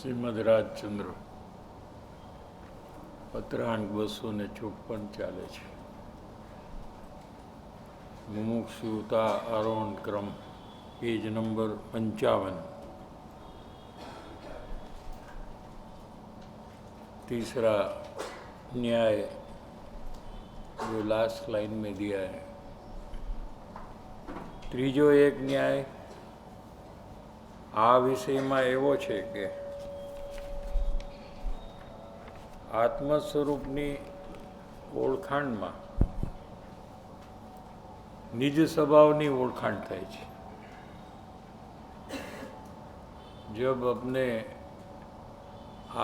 શ્રીમદ રાજચંદ્ર પત્રાંક 254 ચાલે છે. મુમુક્ષુતા આરોહણ ક્રમ પેજ નંબર 55. तीसरा न्याय जो लास्ट लाइन में दिया है. ત્રીજો એક ન્યાય આ વિષયમાં એવો છે કે આત્મ સ્વરૂપની ઓળખાણમાં નિજ સ્વભાવની ઓળખાણ થાય છે. जब अपने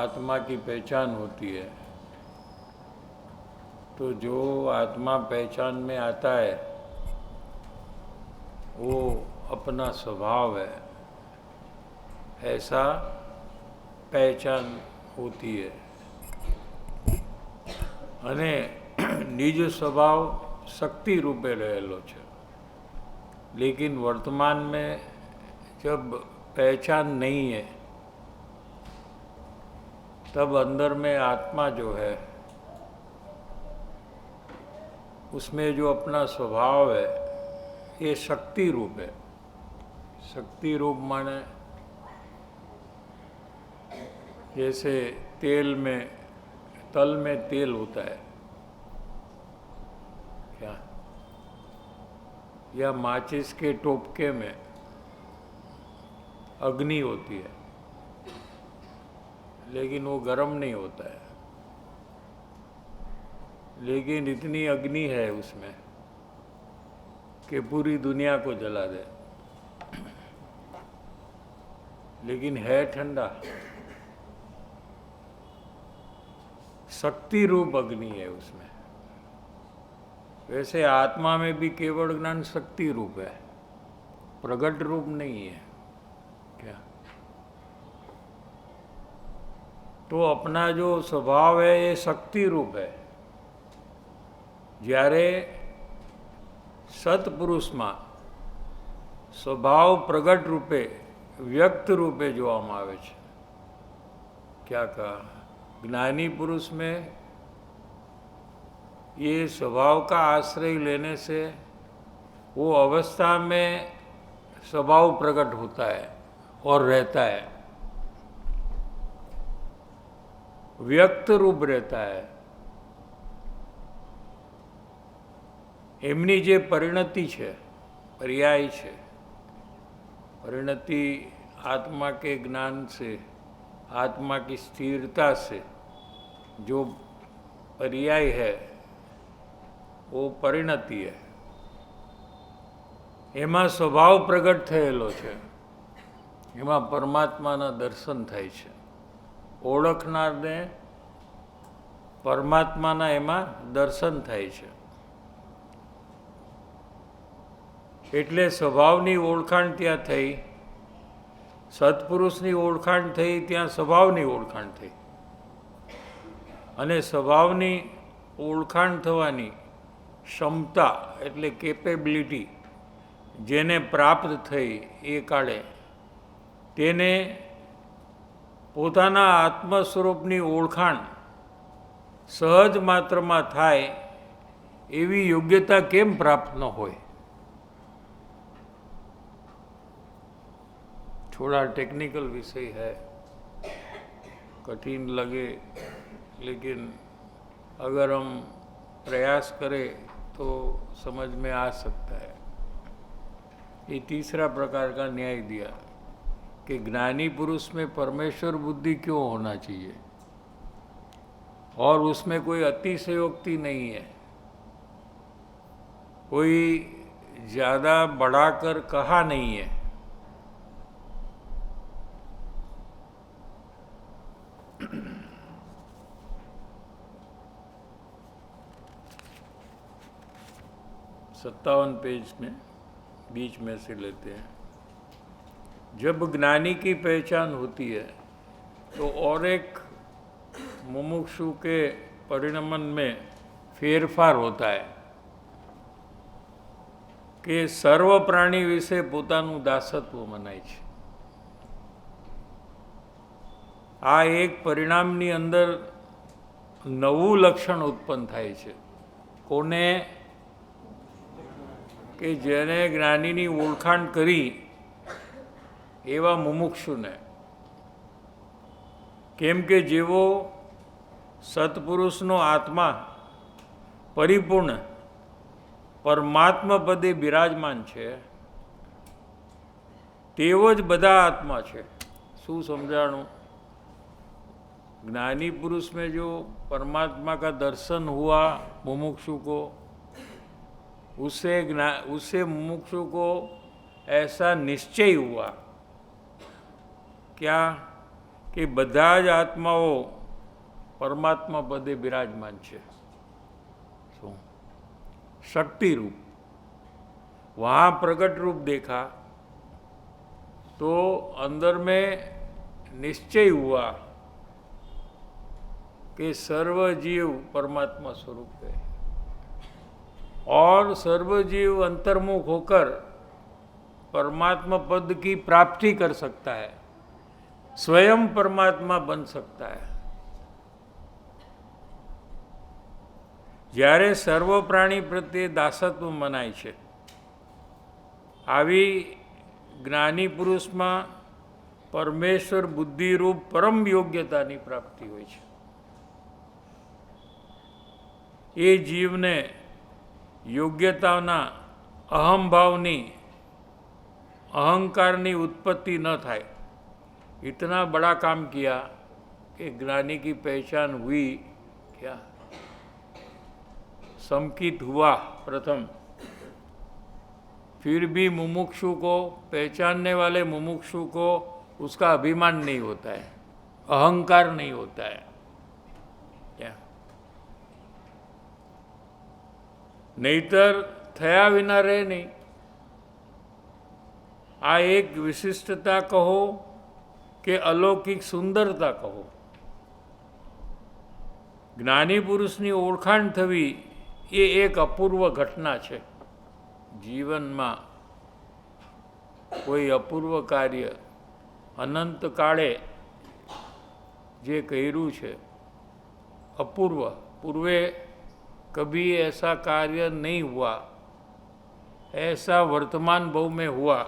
आत्मा की पहचान होती है तो जो आत्मा पहचान में आता है वो अपना स्वभाव है ऐसा पहचान होती है. અને નિજ સ્વભાવ शक्ति रूपे रहेलो છે. लेकिन वर्तमान में जब पहचान नहीं है तब अंदर में आत्मा जो है उसमें जो अपना स्वभाव है ये शक्ति रूप है. शक्ति रूप माने जैसे तेल में तल में तेल होता है क्या, या माचिस के टोपके में अग्नि होती है लेकिन वो गर्म नहीं होता है. लेकिन इतनी अग्नि है उसमें कि पूरी दुनिया को जला दे, लेकिन है ठंडा. शक्ति रूप अग्नि है उसमें. वैसे आत्मा में भी केवल ज्ञान शक्ति रूप है, प्रगट रूप नहीं है क्या. तो अपना जो स्वभाव है ये शक्ति रूप है. જ્યારે સત્પુરુષમાં સ્વભાવ પ્રગટ રૂપે વ્યક્ત રૂપે જોવામાં આવે છે. क्या कहा, ज्ञानी पुरुष में ये स्वभाव का आश्रय लेने से वो अवस्था में स्वभाव प्रकट होता है और रहता है, व्यक्त रूप रहता है. એમની જે પરિણતિ છે, पर्याय છે, परिणति आत्मा के ज्ञान से, आत्मा की स्थिरता से जो पर्याय है वो परिणति है. એમાં સ્વભાવ પ્રગટ થયેલો છે, એમાં પરમાત્માના દર્શન થાય છે. ઓળખનારને પરમાત્માના એમાં દર્શન થાય છે. એટલે સ્વભાવની ઓળખાણ ત્યાં થઈ, સત્પુરુષની ઓળખાણ થઈ, ત્યાં સ્વભાવની ઓળખાણ થઈ. અને સ્વભાવની ઓળખાણ થવાની ક્ષમતા એટલે કેપેબિલિટી જેને પ્રાપ્ત થઈ એ કાળે તેને પોતાના આત્મ સ્વરૂપની ઓળખાણ સહજ માત્રમાં થાય એવી યોગ્યતા કેમ પ્રાપ્ત ન હોય. थोड़ा टेक्निकल विषय है, कठिन लगे, लेकिन अगर हम प्रयास करें तो समझ में आ सकता है. ये तीसरा प्रकार का न्याय दिया कि ज्ञानी पुरुष में परमेश्वर बुद्धि क्यों होना चाहिए और उसमें कोई अतिशयोक्ति नहीं है, कोई ज़्यादा बढ़ाकर कहा नहीं है. सत्तावन पेज में बीच में से लेते हैं. जब ज्ञानी की पहचान होती है तो और एक मुमुक्षु के परिणमन में फेरफार होता है कि सर्व प्राणी विषे પોતાનું દાસત્વ મનાય છે. આ એક પરિણામની અંદર નવું લક્ષણ ઉત્પન્ન થાય છે. કોને? કે જેને જ્ઞાનીની ઓળખાણ કરી એવા મુમુક્ષુને. કેમ કે જેવો સત્પુરુષનો આત્મા પરિપૂર્ણ પરમાત્મા પદે બિરાજમાન છે, તેવો જ બધા આત્મા છે. શું समझाणु? ज्ञानी पुरुष में जो परमात्मा का दर्शन हुआ मुमुक्षु को, उससे मुमुक्षु को ऐसा निश्चय हुआ क्या कि બધા જ આત્માઓ परमात्मा पदे विराजमान है. शू? शक्ति रूप. वहाँ प्रकट रूप देखा तो अंदर में निश्चय हुआ कि सर्व जीव परमात्मा स्वरूप है और सर्व जीव अंतर्मुख होकर परमात्मा पद की प्राप्ति कर सकता है, स्वयं परमात्मा बन सकता है. જ્યારે સર્વ પ્રાણી પ્રત્યે દાસત્વ મનાય છે, આવી જ્ઞાની પુરુષમાં પરમેશ્વર બુદ્ધિરૂપ પરમ યોગ્યતાની પ્રાપ્તિ હોય છે. એ જીવને યોગ્યતાના અહંભાવની अहंकारनी उत्पत्ति न थाय. इतना बड़ा काम किया कि ज्ञानी की पहचान हुई. क्या संकित हुआ प्रथम, फिर भी मुमुक्षु को, पहचानने वाले मुमुक्षु को उसका अभिमान नहीं होता है, अहंकार नहीं होता है. क्या नहींतर थया विना रहे नहीं. आ एक विशिष्टता कहो कि अलौकिक सुंदरता कहो. ज्ञानी पुरुषनी ओळखाण थवी ये एक अपूर्व घटना है. जीवन में कोई अपूर्व कार्य अनंत काले जे कर्यु है अपूर्व, पूर्वे कभी ऐसा कार्य नहीं हुआ, ऐसा वर्तमान भाव में हुआ.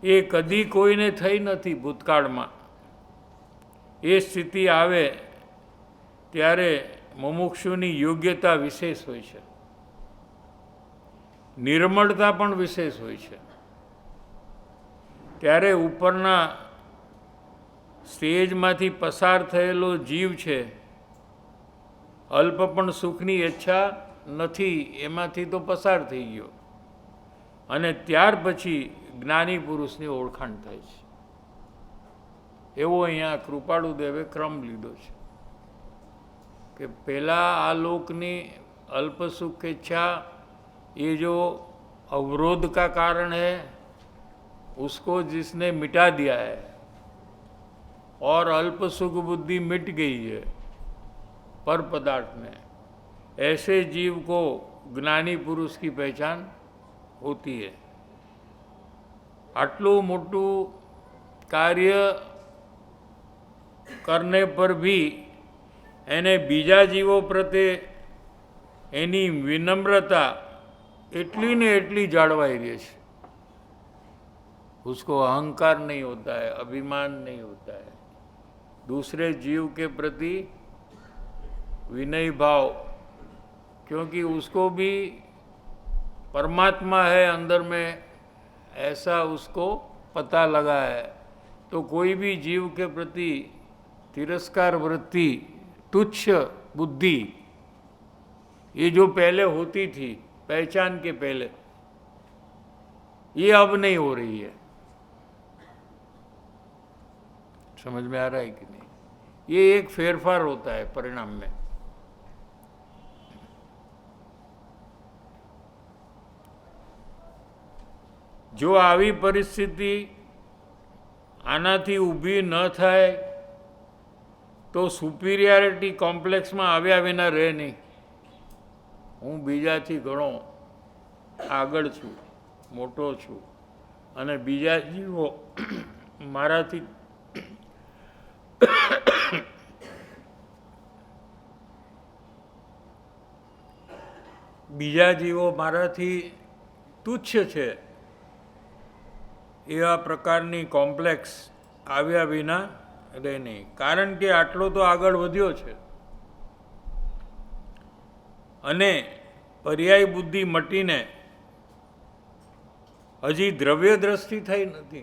ये कदी कोईने थई नथी. भूतकाल में ये स्थिति आवे त्यारे मुमुक्षुनी योग्यता विशेष होय छे, निर्मलता पण विशेष होय छे. त्यारे उपरना स्टेज मांथी पसार थयेलो जीव छे, अल्प पण सुखनी इच्छा नथी एमांथी तो पसार थई गयो अने त्यार पछी ज्ञानी पुरुषनी ओळखाण थाय छे. एवो अहींया कृपाळुदेवे क्रम लीधो छे कि पहला आ लोकनी अल्प सुख इच्छा ये जो अवरोध का कारण है उसको जिसने मिटा दिया है और अल्प सुख बुद्धि मिट गई है पर पदार्थ में, ऐसे जीव को ज्ञानी पुरुष की पहचान होती है. आटलू मोटू कार्य करने पर भी एने बीजा जीवों प्रत्ये एनी विनम्रता एटली ने एटली जाळवाई रहे छे. उसको अहंकार नहीं होता है, अभिमान नहीं होता है. दूसरे जीव के प्रति विनय भाव, क्योंकि उसको भी परमात्मा है अंदर में, ऐसा उसको पता लगा है. तो कोई भी जीव के प्रति तिरस्कार वृत्ति, तुच्छ बुद्धि, ये जो पहले होती थी पहचान के पहले, ये अब नहीं हो रही है. समझ में आ रहा है कि नहीं? ये एक फेरफार होता है परिणाम में. जो आवी परिस्थिति आनाथी ऊभी न थाय तो सुपीरियरिटी कॉम्प्लेक्स में आव्या विना रहे नहीं. हूँ बीजाथी घणो आगळ छूं, मोटो छूं, અને બીજા જીવો મારાથી બીજા જીવો મારાથી તુચ્છ છે એવા પ્રકારની કોમ્પ્લેક્સ આવ્યા વિના રહે નહીં. કારણ કે આટલો તો આગળ વધ્યો છે અને પર્યાય બુદ્ધિ મટીને હજી દ્રવ્ય દ્રષ્ટિ થઈ નથી.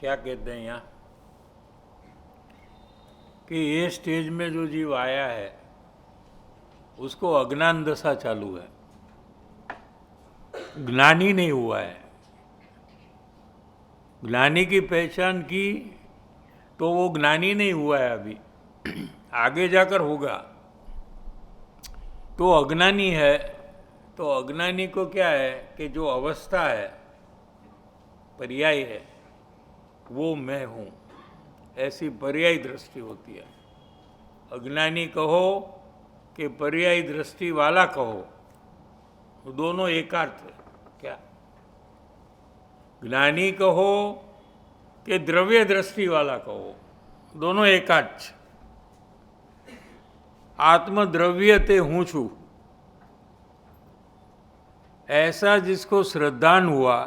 क्या कहते हैं यहाँ कि ये स्टेज में जो जीव आया है उसको अज्ञान दशा चालू है, ज्ञानी नहीं हुआ है. ज्ञानी की पहचान की तो वो ज्ञानी नहीं हुआ है अभी, आगे जाकर होगा. तो अज्ञानी है, तो अज्ञानी को क्या है कि जो अवस्था है, पर्याय है, वो मैं हूँ, ऐसी पर्यायी दृष्टि होती है. अज्ञानी कहो कि पर्यायी दृष्टि वाला कहो, दोनों एकार्थ है. क्या ज्ञानी कहो कि द्रव्य दृष्टि वाला कहो, दोनों एकार्थ है. आत्मद्रव्य ते हूँ छू, ऐसा जिसको श्रद्धान हुआ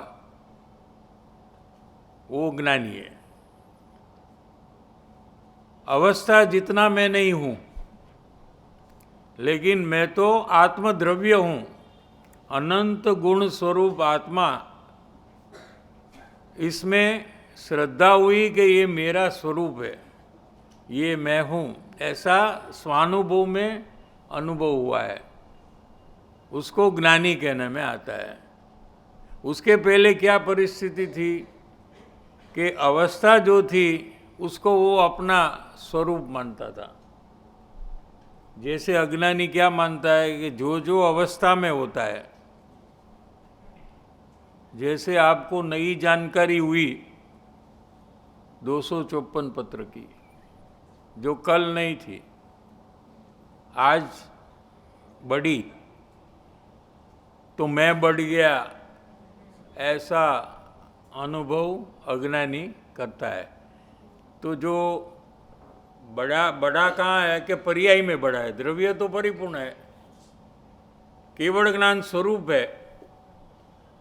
वो ज्ञानी है. अवस्था जितना मैं नहीं हूँ, लेकिन मैं तो आत्मद्रव्य हूँ, अनंत गुण स्वरूप आत्मा. इसमें श्रद्धा हुई कि ये मेरा स्वरूप है, ये मैं हूँ, ऐसा स्वानुभव में अनुभव हुआ है, उसको ज्ञानी कहने में आता है. उसके पहले क्या परिस्थिति थी कि अवस्था जो थी उसको वो अपना स्वरूप मानता था. जैसे अज्ञानी क्या मानता है कि जो जो अवस्था में होता है, जैसे आपको नई जानकारी हुई 254 पत्र की, जो कल नहीं थी, आज बढ़ी, तो मैं बढ़ गया, ऐसा अनुभव अज्ञानी करता है. तो जो बड़ा बड़ा कहाँ है कि पर्याय में बड़ा है, द्रव्य तो परिपूर्ण है, केवल ज्ञान स्वरूप है,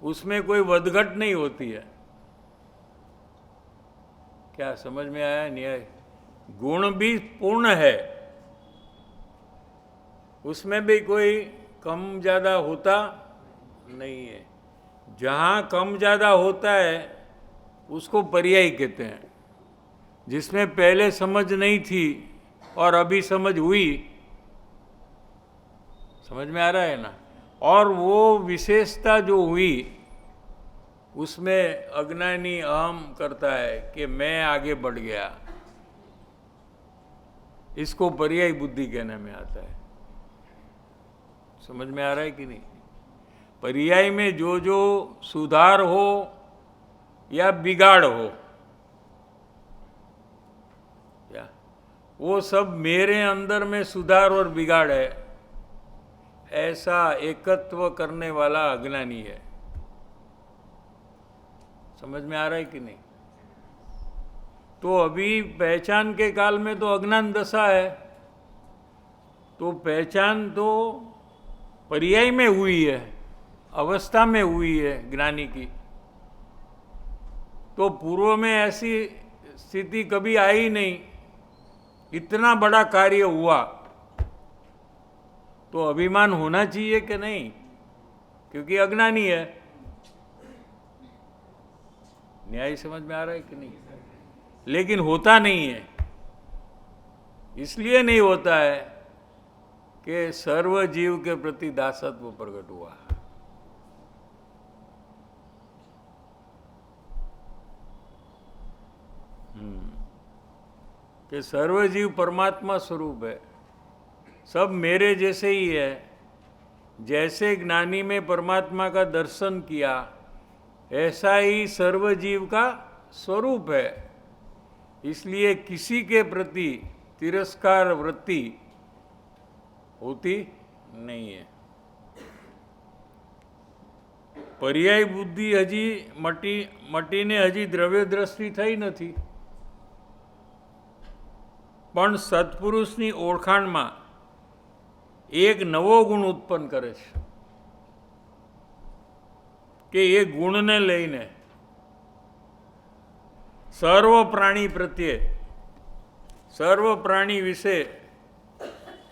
उसमें कोई वदघट नहीं होती है. क्या समझ में आया? न्याय. गुण भी पूर्ण है, उसमें भी कोई कम ज़्यादा होता नहीं है. जहाँ कम ज़्यादा होता है उसको पर्याय कहते हैं. जिसमें पहले समझ नहीं थी और अभी समझ हुई, समझ में आ रहा है ना. और वो विशेषता जो हुई उसमें अज्ञानी अहम करता है कि मैं आगे बढ़ गया, इसको पर्यायी बुद्धि कहने में आता है. समझ में आ रहा है कि नहीं? पर्याय में जो जो सुधार हो या बिगाड़ हो, या वो सब मेरे अंदर में सुधार और बिगाड़ है, ऐसा एकत्व करने वाला अज्ञानी है. समझ में आ रहा है कि नहीं? तो अभी पहचान के काल में तो अज्ञान दशा है, तो पहचान तो पर्याय में हुई है, अवस्था में हुई है ज्ञानी की. तो पूर्व में ऐसी स्थिति कभी आई नहीं, इतना बड़ा कार्य हुआ, तो अभिमान होना चाहिए कि नहीं? क्योंकि अज्ञानी है. न्याय समझ में आ रहा है कि नहीं? लेकिन होता नहीं है. इसलिए नहीं होता है कि सर्व जीव के प्रति दासत्व प्रकट हुआ. कि सर्वजीव परमात्मा स्वरूप है, सब मेरे जैसे ही है. जैसे ज्ञानी में परमात्मा का दर्शन किया, ऐसा ही सर्वजीव का स्वरूप है. इसलिए किसी के प्रति तिरस्कार वृत्ति होती नहीं है। पर्याय बुद्धि हजी मटीने हजी द्रव्य दृष्टि थई नहीं, पण सत्पुरुषनी ओळखाणमां एक नवो गुण उत्पन्न करे छे કે એ ગુણને લઈને સર્વ પ્રાણી પ્રત્યે, સર્વ પ્રાણી વિશે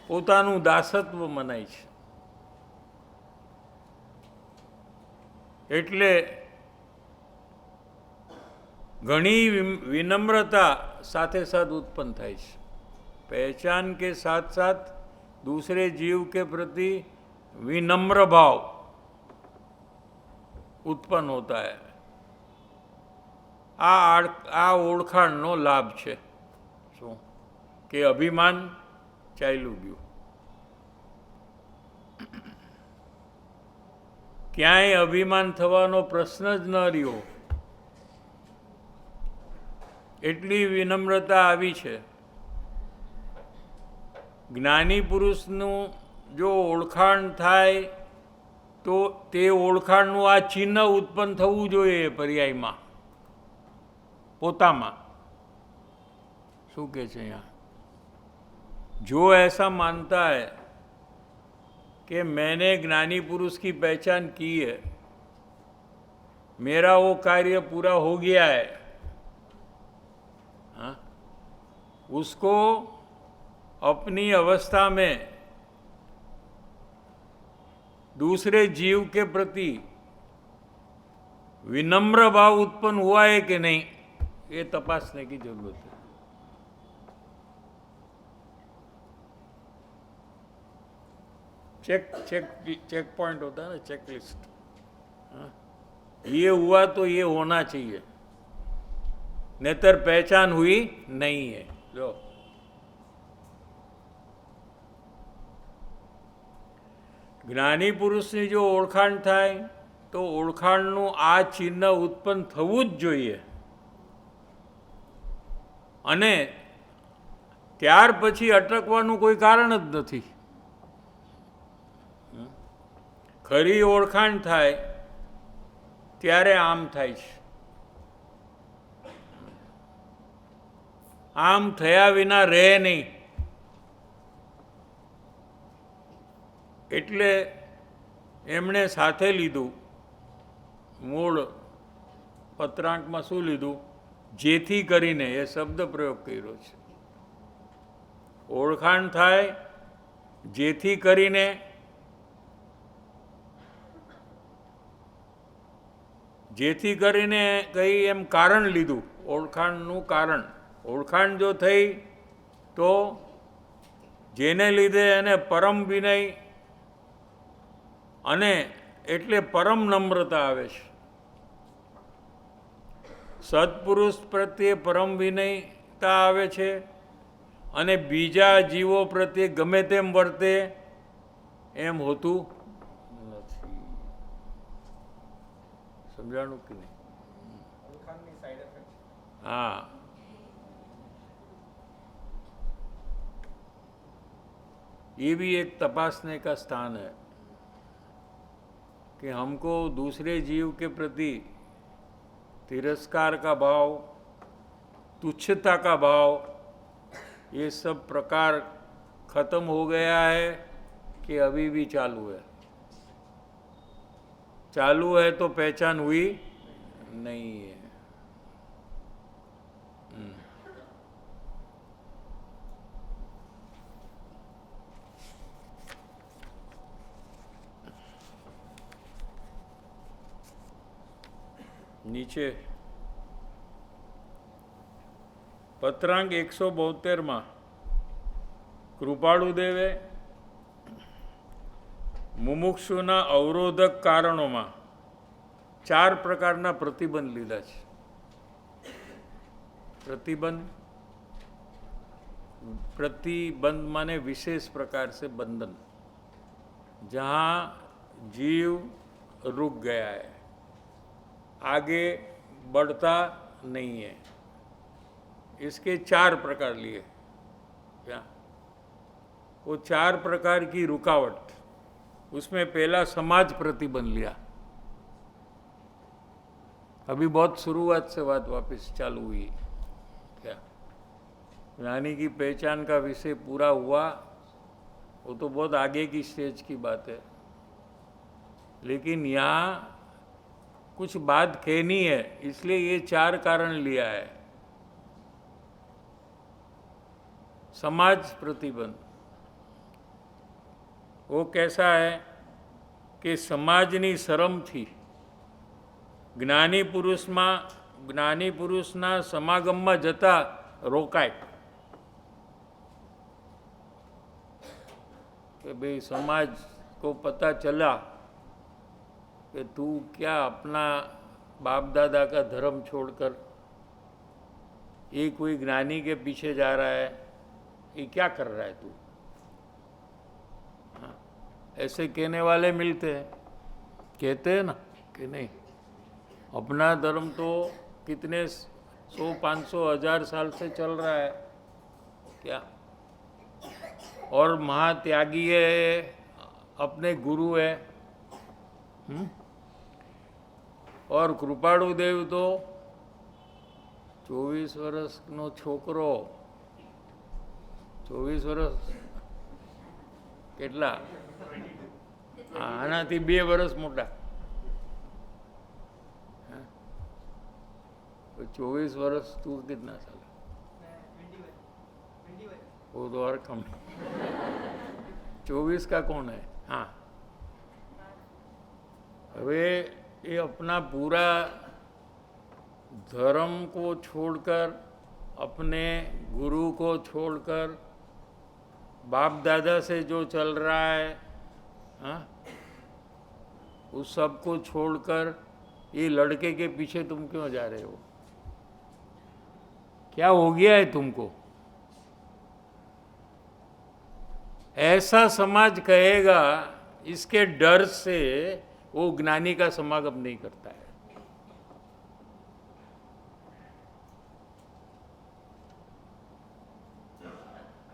પોતાનું દાસત્વ મનાય છે. એટલે ઘણી વિનમ્રતા સાથે સાથ उत्पन्न થાય છે. पहचान के साथ साथ दूसरे जीव के प्रति विनम्र भाव उत्पन्न होता है. आ ओळखाणनो लाभ है शू कि अभिमान चाल्યું ગયું. ક્યાંય અભિમાન થવાનો પ્રશ્ન જ ન રહ્યો. એટલી વિનમ્રતા આવી છે. જ્ઞાની પુરુષનું જો ઓળખાણ થાય તો તે ઓળખાણનું આ ચિહ્ન ઉત્પન્ન થવું જોઈએ પર્યાયમાં, પોતામાં. શું કહે છે અહીંયા? जो ऐसा मानता है कि मैंने ज्ञानी पुरुष की पहचान की है, मेरा वो कार्य पूरा हो गया है, हाँ, उसको अपनी अवस्था में दूसरे जीव के प्रति विनम्र भाव उत्पन्न हुआ है कि नहीं, ये तपासने की जरूरत है. चेक पॉइंट होता है ना, चेक लिस्ट. ये हुआ तो ये होना चाहिए, नेतर पहचान हुई नहीं है. लो, જ્ઞાની પુરુષની જો ઓળખાણ થાય તો ઓળખાણનું આ ચિહ્ન ઉત્પન્ન થવું જ જોઈએ. અને ત્યાર પછી અટકવાનું કોઈ કારણ જ નથી. ખરી ઓળખાણ થાય ત્યારે આમ થાય છે. આમ થયા વિના રહે નહીં. એટલે એમણે સાથે લીધું, મૂળ પત્રાંકમાં શું લીધું? જેથી કરીને, એ શબ્દ પ્રયોગ કર્યો છે. ઓળખાણ થાય જેથી કરીને, જેથી કરીને કઈ એમ કારણ લીધું, ઓળખાણનું કારણ. ઓળખાણ જો થઈ તો જેને લીધે એને પરમ વિનય અને એટલે પરમ નમ્રતા આવે છે. સત્પુરુષ પ્રત્યે પરમ વિનયતા આવે છે અને બીજા જીવો પ્રત્યે ગમે તેમ વર્તે એમ હોતું નથી. समझाणु कि नहीं? हाँ, ये भी एक तपासने का स्थान है कि हमको दूसरे जीव के प्रति तिरस्कार का भाव, तुच्छता का भाव, ये सब प्रकार खत्म हो गया है कि अभी भी चालू है? चालू है तो पहचान हुई नहीं है. नीचे पत्रांक 172 में कृपाळुदेवे मुमुक्षुना अवरोधक कारणों में 4 प्रकारना प्रतिबंध लीधा है. प्रतिबंध माने विशेष प्रकार से बंधन, जहाँ जीव रुक गया है, आगे बढ़ता नहीं है. इसके 4 प्रकार लिए. क्या? वो 4 प्रकार की रुकावट, उसमें पहला समाज प्रतिबंध लिया। अभी बहुत शुरुआत से बात वापस चालू हुई। क्या? ज्ञानी की पहचान का विषय पूरा हुआ, वो तो बहुत आगे की स्टेज की बात है, लेकिन यहाँ कुछ बात कहनी है, इसलिए ये 4 कारण लिया है। समाज प्रतिबंध वो कैसा है कि સમાજની શરમથી જ્ઞાની પુરુષના સમાગમમાં જતા રોકાય कि भाई समाज को पता चला कि तू क्या अपना बाप दादा का धर्म छोड़कर ये कोई ज्ञानी के पीछे जा रहा है, ये क्या कर रहा है तू? हाँ, ऐसे कहने वाले मिलते हैं, कहते हैं ना कि नहीं, अपना धर्म तो कितने 100, 500, 1000 साल से चल रहा है। क्या? और महात्यागी है, अपने गुरु है। और कृपाळु देव तो 24 વર્ષનો છોકરો, 24 વર્ષ કેટલા? આનાથી 2 વર્ષ મોટા, 24 વર્ષ तू कितना साल? वो तो और कम। 24 का कौन है? हाँ, वे ये अपना पूरा धर्म को छोड़कर, अपने गुरु को छोड़कर, बाप दादा से जो चल रहा है, हाँ, उस सब को छोड़कर ये लड़के के पीछे तुम क्यों जा रहे हो? क्या हो गया है तुमको? ऐसा समाज कहेगा, इसके डर से वो ज्ञानी का समागम नहीं करता है।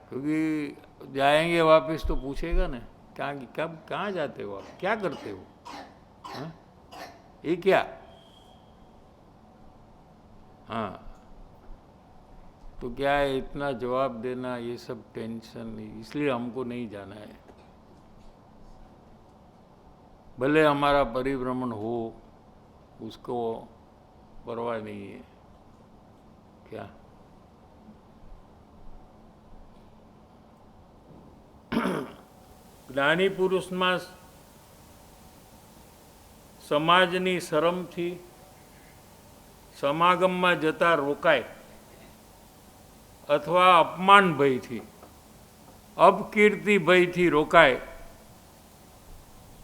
क्योंकि जाएंगे वापस तो पूछेगा ना, कहाँ जाते हो आप, क्या करते हो? हाँ? ये क्या? हाँ, तो क्या है इतना जवाब देना, ये सब टेंशन नहीं, इसलिए हमको नहीं जाना है। भले हमारा परिभ्रमण हो, उसको परवाह नहीं है। क्या? જ્ઞાની પુરુષમાં સમાજની શરમથી સમાગમમાં જતા રોકાય अथवा अपमान भयथी, अपकीर्ति भयथी रोकाय,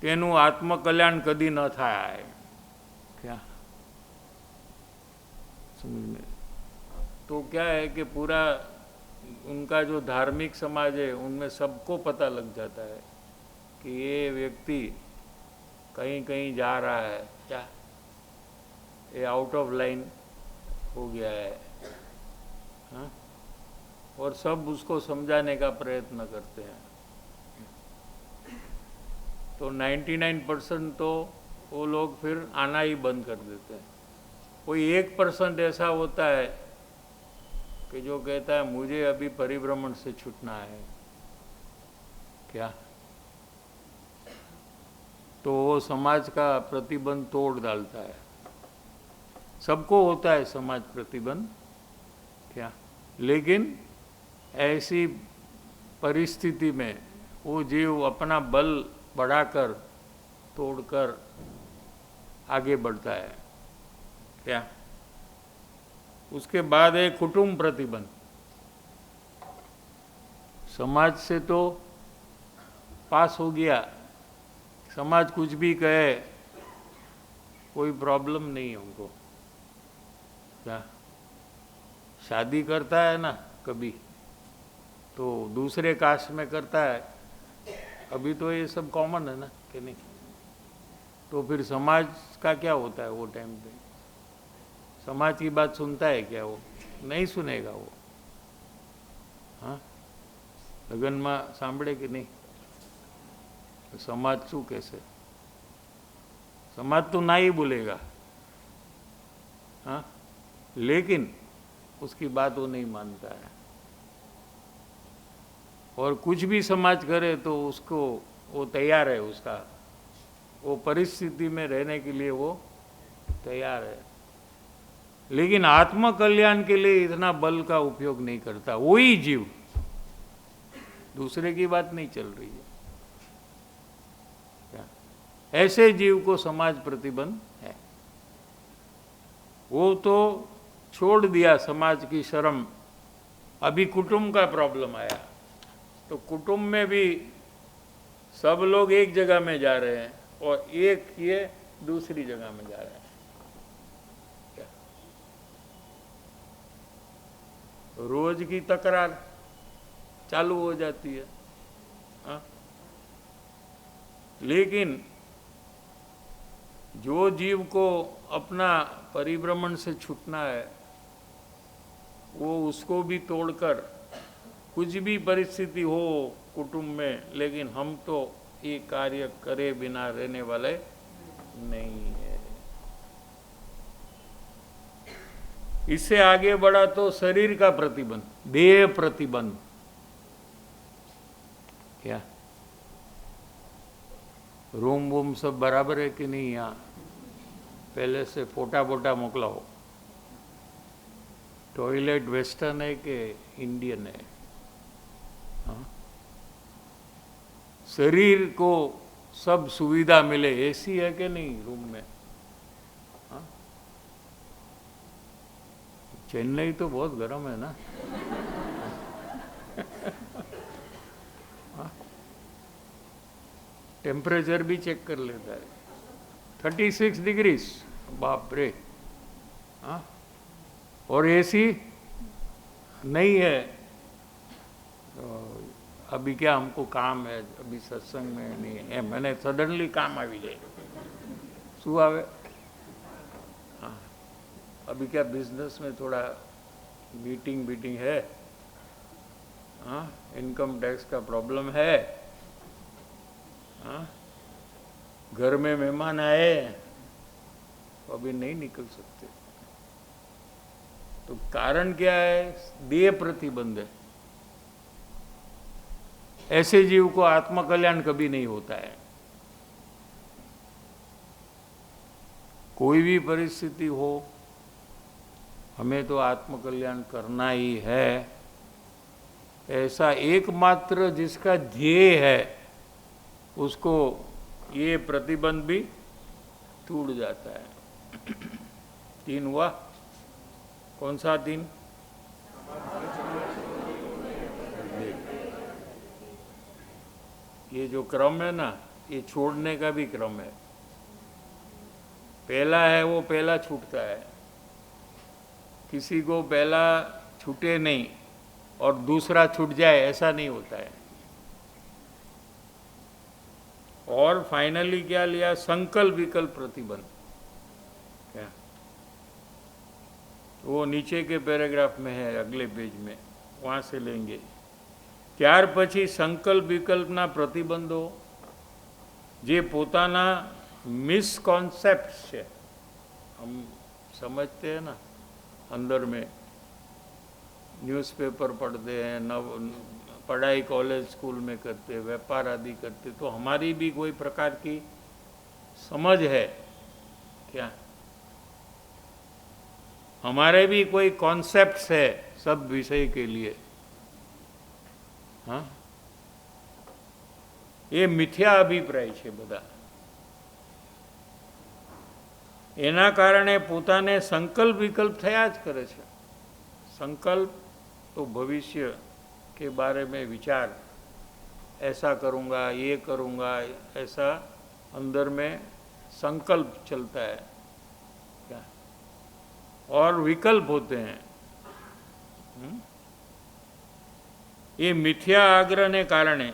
तेनु आत्मकल्याण कदी न थाय। क्या समझ में? तो क्या है कि पूरा उनका जो धार्मिक समाज है, उनमें सबको पता लग जाता है कि ये व्यक्ति कहीं कहीं जा रहा है, क्या ये आउट ऑफ लाइन हो गया है। हाँ? और सब उसको समझाने का प्रयत्न करते हैं। तो 99% तो वो लोग फिर आना ही बंद कर देते हैं। कोई 1% ऐसा होता है कि जो कहता है मुझे अभी परिभ्रमण से छूटना है। क्या? तो वो समाज का प्रतिबंध तोड़ डालता है। सबको होता है समाज प्रतिबंध। क्या? लेकिन ऐसी परिस्थिति में वो जीव अपना बल बढ़ाकर तोड़कर आगे बढ़ता है। क्या? उसके बाद है कुटुंब प्रतिबंध। समाज से तो पास हो गया, समाज कुछ भी कहे कोई प्रॉब्लम नहीं है उनको। क्या? शादी करता है ना कभी, तो दूसरे कास्ट में करता है, अभी तो ये सब कॉमन है ना कि नहीं। तो फिर समाज का क्या होता है वो टाइम पे? समाज की बात सुनता है क्या वो? नहीं सुनेगा वो। हाँ, લગ્નમાં સાંભળે કે નહીં? समाज शू कैसे? समाज तो ना ही बोलेगा, हाँ, लेकिन उसकी बात वो नहीं मानता है। और कुछ भी समाज करे तो उसको वो तैयार है, उसका वो परिस्थिति में रहने के लिए वो तैयार है, लेकिन आत्म कल्याण के लिए इतना बल का उपयोग नहीं करता वही जीव। दूसरे की बात नहीं चल रही है। ऐसे जीव को समाज प्रतिबंध है। वो तो छोड़ दिया समाज की शर्म, अभी कुटुंब का प्रॉब्लम आया तो कुटुंब में भी सब लोग एक जगह में जा रहे हैं और एक ये दूसरी जगह में जा रहे हैं। क्या रोज की तकरार चालू हो जाती है, हाँ? लेकिन जो जीव को अपना परिभ्रमण से छूटना है वो उसको भी तोड़कर, कुछ भी परिस्थिति हो कुटुंब में, लेकिन हम तो ये कार्य करे बिना रहने वाले नहीं है। इससे आगे बढ़ा तो शरीर का प्रतिबंध, देह प्रतिबंध। क्या रूम वूम सब बराबर है कि नहीं? यहाँ पहले से फोटा बोटा मोकलाओ। टॉयलेट वेस्टर्न है कि इंडियन है? हाँ? शरीर को सब सुविधा मिले, एसी है कि नहीं रूम में? हाँ? चेन्नई तो बहुत गर्म है ना। टेम्परेचर भी चेक कर लेता है, 36 डिग्रीज, बाप रे। हाँ? और एसी नहीं है तो अभी क्या हमको काम है, अभी सत्संग में नहीं है, मैंने सडनली काम આવી જાય શું આવે? हाँ, अभी क्या बिजनेस में थोड़ा मीटिंग है, हाँ, इनकम टैक्स का प्रॉब्लम है, हाँ, घर में मेहमान आए तो अभी नहीं निकल सकते। तो कारण क्या है? देह प्रतिबंध है। ऐसे जीव को आत्मकल्याण कभी नहीं होता है। कोई भी परिस्थिति हो, हमें तो आत्मकल्याण करना ही है। ऐसा एकमात्र जिसका ध्येय है उसको ये प्रतिबंध भी टूट जाता है। 3 हुआ, कौन सा 3? ये जो क्रम है ना, ये छोड़ने का भी क्रम है। पहला है वो पहला छूटता है, किसी को पहला छूटे नहीं और दूसरा छूट जाए ऐसा नहीं होता है। और फाइनली क्या लिया? संकल्प विकल्प प्रतिबंध। क्या वो नीचे के पैराग्राफ में है, अगले पेज में, वहाँ से लेंगे। ત્યાર પછી સંકલ્પ વિકલ્પના પ્રતિબંધો જે પોતાના મિસકોન્सेप्ट છે, हम समझते हैं ना, अंदर में न्यूज़पेपर पढ़ते हैं, पढ़ाई कॉलेज स्कूल में करते, व्यापार आदि करते, तो हमारी भी कोई प्रकार की समझ है क्या? हमारे भी कोई कॉन्सेप्ट्स है सब विषय के लिए, हाँ? ये मिथ्या अभिप्राय છે બધા। એના કારણે પોતાને સંકલ્પ વિકલ્પ થયા જ કરે છે। संकल्प तो भविष्य के बारे में विचार, ऐसा करूँगा, ये करूँगा, ऐसा अंदर में संकल्प चलता है क्या? और विकल्प होते हैं। ये मिथ्या आग्रह ने कारणे,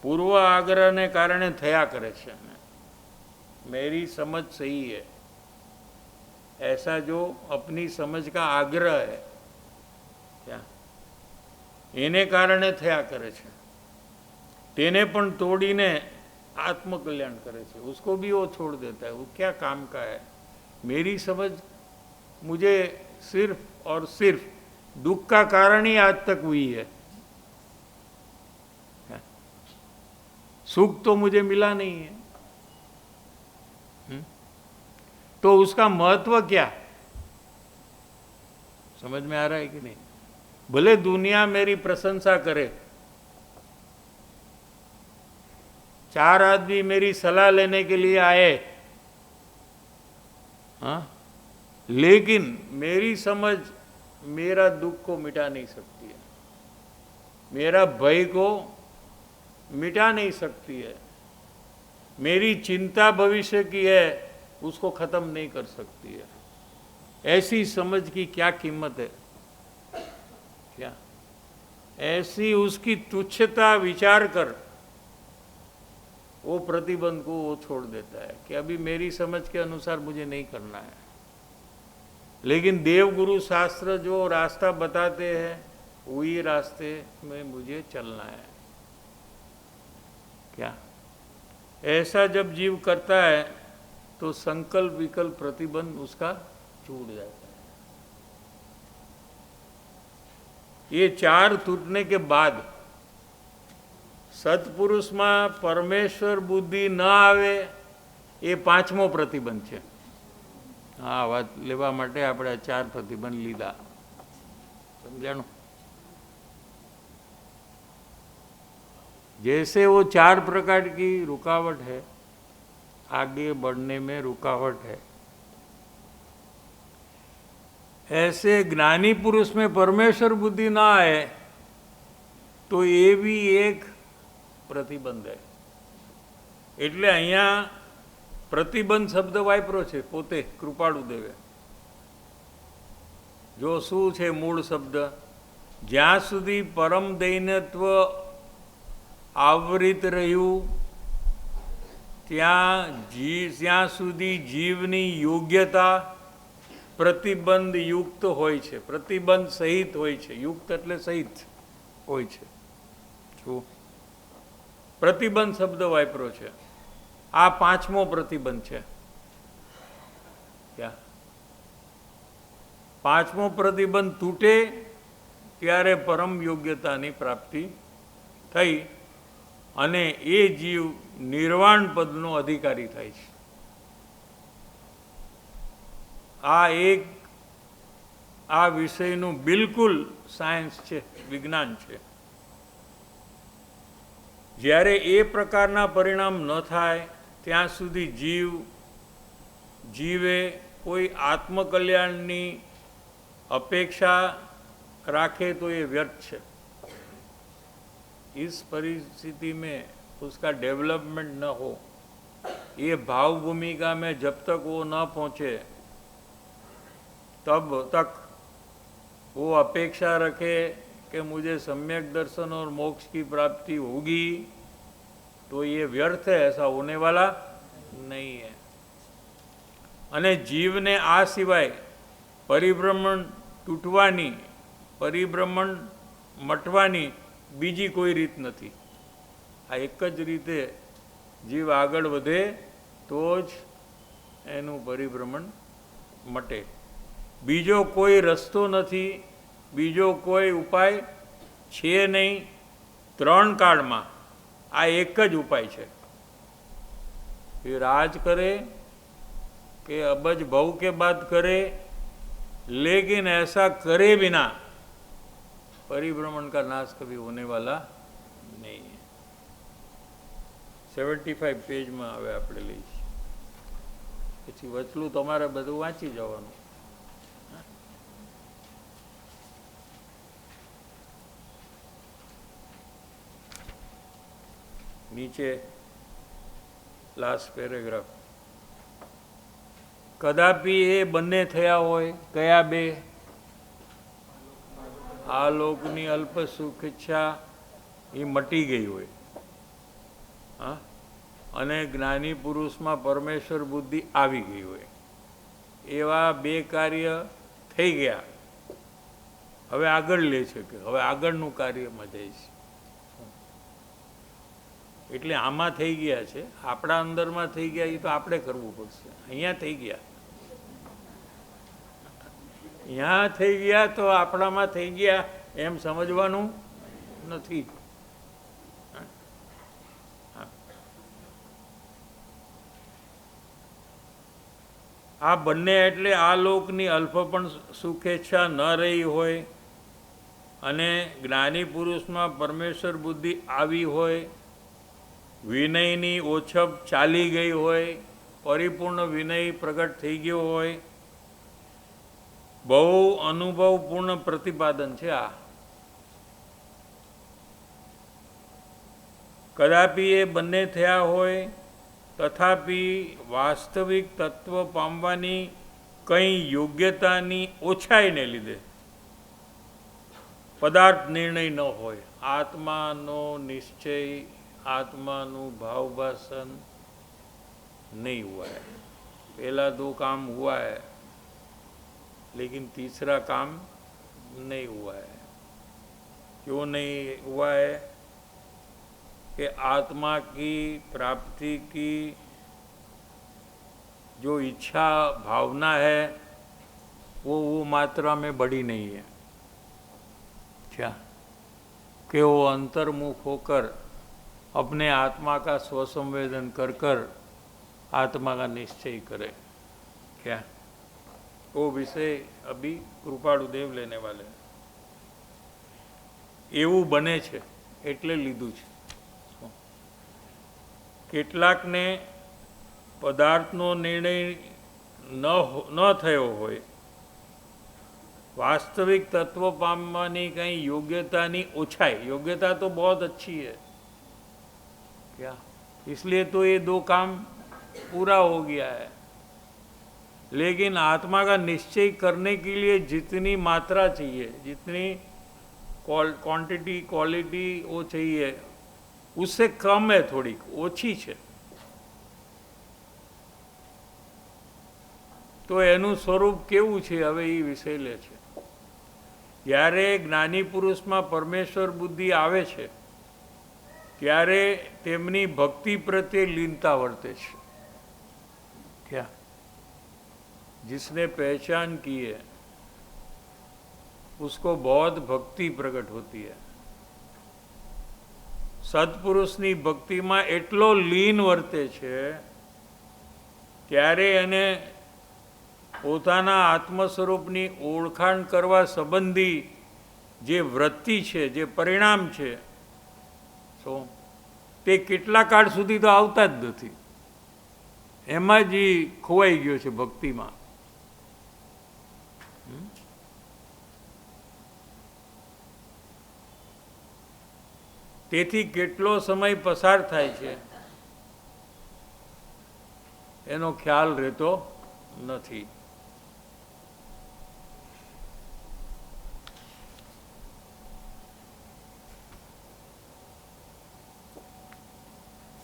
पूर्व आग्रह ने कारणे थया करे छे। मेरी समझ सही है, ऐसा जो अपनी समझ का आग्रह है क्या, એને કારણે થયા કરે છે, તેને પણ તોડીને आत्मकल्याण करे छे, उसको भी वो छोड़ देता है। वो क्या काम का है? मेरी समझ मुझे सिर्फ और सिर्फ दुख का कारण ही आज तक हुई है। सुख तो मुझे मिला नहीं है, तो उसका महत्व क्या? समझ में आ रहा है कि नहीं? भले दुनिया मेरी प्रशंसा करे, 4 आदमी मेरी सलाह लेने के लिए आए, हाँ, लेकिन मेरी समझ मेरा दुख को मिटा नहीं सकती है, मेरा भय को मिटा नहीं सकती है, मेरी चिंता भविष्य की है उसको खत्म नहीं कर सकती है। ऐसी समझ की क्या कीमत है? क्या ऐसी उसकी तुच्छता विचार कर वो प्रतिबंध को वो छोड़ देता है कि अभी मेरी समझ के अनुसार मुझे नहीं करना है, लेकिन देव गुरु शास्त्र जो रास्ता बताते हैं वही रास्ते में मुझे चलना है। क्या ऐसा जब जीव करता है तो संकल्प विकल्प प्रतिबंध उसका छूट जाता है। ये 4 टूटने के बाद सत्पुरुष में परमेश्वर बुद्धि न आवे ये 5मो प्रतिबंध है। हाँ, बात लेवा माटे आपणे 4 प्रतिबंध लीधा, समझाणु? जैसे वो 4 प्रकार की रुकावट है, आगे बढ़ने में रुकावट है, ऐसे ज्ञानी पुरुष में परमेश्वर बुद्धि ना आए तो ये भी एक प्रतिबंध है। એટલે અહીંયા પ્રતિબંધ શબ્દ વાપરો છે પોતે કૃપાળુદેવે। જો શું છે મૂળ શબ્દ? જ્યાં સુધી પરમ દૈન્યત્વ આવરિત રહ્યું ત્યાં સુધી જીવની યોગ્યતા પ્રતિબંધ યુક્ત હોય છે, પ્રતિબંધ સહિત હોય છે। યુક્ત એટલે સહિત હોય છે। શું પ્રતિબંધ શબ્દ વાપરો છે? આ 5મો પ્રતિબંધ છે। क्या 5મો પ્રતિબંધ તૂટે ત્યારે પરમ યોગ્યતાની પ્રાપ્તિ થઈ અને એ જીવ નિર્વાણ પદનો અધિકારી થાય છે। આ વિષયનું બિલકુલ સાયન્સ છે, વિજ્ઞાન છે। જ્યારે એ પ્રકારના પરિણામ ન થાય ત્યાં સુધી જીવે કોઈ આત્મકલ્યાણની અપેક્ષા રાખે તો એ વ્યર્થ છે। इस परिस्थिति में उसका डेवलपमेंट न हो, ये भाव भूमिका में जब तक वो न पहुँचे तब तक वो अपेक्षा रखे कि मुझे सम्यक दर्शन और मोक्ष की प्राप्ति होगी, तो ये व्यर्थ है, ऐसा होने वाला नहीं है। अने जीव ने आ सिवाय परिभ्रमण तूटवानी, परिभ्रमण मटवानी बीजी कोई रीत नहीं। आ एक ज रीते जीव आगळ वधे तो ज एनु परिभ्रमण मटे, बीजो कोई रस्तो नहीं, बीजो कोई उपाय छे नहीं। 3 काल में आ एक ज उपाय है कि राज करे कि अबज भव के बाद करे, लेकिन ऐसा करे बिना परिभ्रमण का नाश कभी होने वाला नहीं है। 75 पेज में हवे आपणे लईश, पछी वचलू तमारे बधुं वाँची जवानुं। नीचे लास्ट पेरेग्राफ, कदापि ए बने थया होय, कया बे? आ लोकनी अल्प सुख इच्छा ये मटी गई होय, हाँ, अने ज्ञानी पुरुष में परमेश्वर बुद्धि आवी गई होय, एवा 2 कार्य थई गया। હવે આગળ લે છે કે હવે આગળનું કાર્યમાં જાય છે. એટલે આમાં થઈ ગયા છે, આપણા અંદરમાં થઈ ગયા એ તો આપણે કરવું પડશે. અહીંયા થઈ ગયા, અહીંયા થઈ ગયા તો આપણામાં થઈ ગયા એમ સમજવાનું નથી. આ બંને એટલે આ લોકની અલ્પ પણ સુખેચ્છા ન રહી હોય અને જ્ઞાની પુરુષમાં પરમેશ્વર બુદ્ધિ આવી હોય, વિનયની ઓછપ ચાલી ગઈ હોય, પરિપૂર્ણ વિનય પ્રગટ થઈ ગયો હોય, બહુ અનુભવપૂર્ણ પ્રતિપાદન છે આ. કદાપી એ બંને થયા હોય તથાપી વાસ્તવિક તત્વ પામવાની કંઈ યોગ્યતાની ઓછાઈને લીધે પદાર્થ નિર્ણય ન હોય, આત્માનો નિશ્ચય, आत्मानु भाव भाषण नहीं हुआ है. पहला 2 काम हुआ है लेकिन तीसरा काम नहीं हुआ है. क्यों नहीं हुआ है कि आत्मा की प्राप्ति की जो इच्छा भावना है वो मात्रा में बढ़ी नहीं है. क्या कि वो अंतर्मुख होकर अपने आत्मा का स्वसंवेदन कर कर आत्मा का निश्चय करे. क्या वो विषय अभी कृपाळु देव लेने वाले. એવું બને છે એટલે લીધું છે. કેટલાકને પદાર્થનો નિર્ણય ન થયો હોય, वास्तविक तत्व पामવાની કંઈ યોગ્યતાની ઓછાઈ. योग्यता तो बहुत अच्छी है, क्या इसलिए तो ये 2 काम पूरा हो गया है. लेकिन आत्मा का निश्चय करने के लिए जितनी मात्रा चाहिए, जितनी क्वांटिटी क्वालिटी वो चाहिए, उससे कम है, थोड़ी ओछी है. तो એનું સ્વરૂપ કેવું છે હવે એ વિષય લે છે. જ્યારે જ્ઞાની પુરુષમાં પરમેશ્વર બુદ્ધિ આવે છે ત્યારે તેમની ભક્તિ પ્રત્યે લીનતા વર્તે છે. क्या जिसने पहचान की है उसको बहुत भक्ति प्रकट होती है. સત્પુરુષની ભક્તિમાં એટલો લીન વર્તે છે ત્યારે એને પોતાના આત્મ સ્વરૂપની ઓળખાણ કરવા સંબંધી જે વૃત્તિ છે, જે પરિણામ છે, તે કેટલા કાળ સુધી તો આવતા જ નથી. એમાં જ ખોવાઈ ગયો છે ભક્તિમાં. તેથી કેટલો સમય પસાર થાય છે એનો ખ્યાલ રહેતો નથી.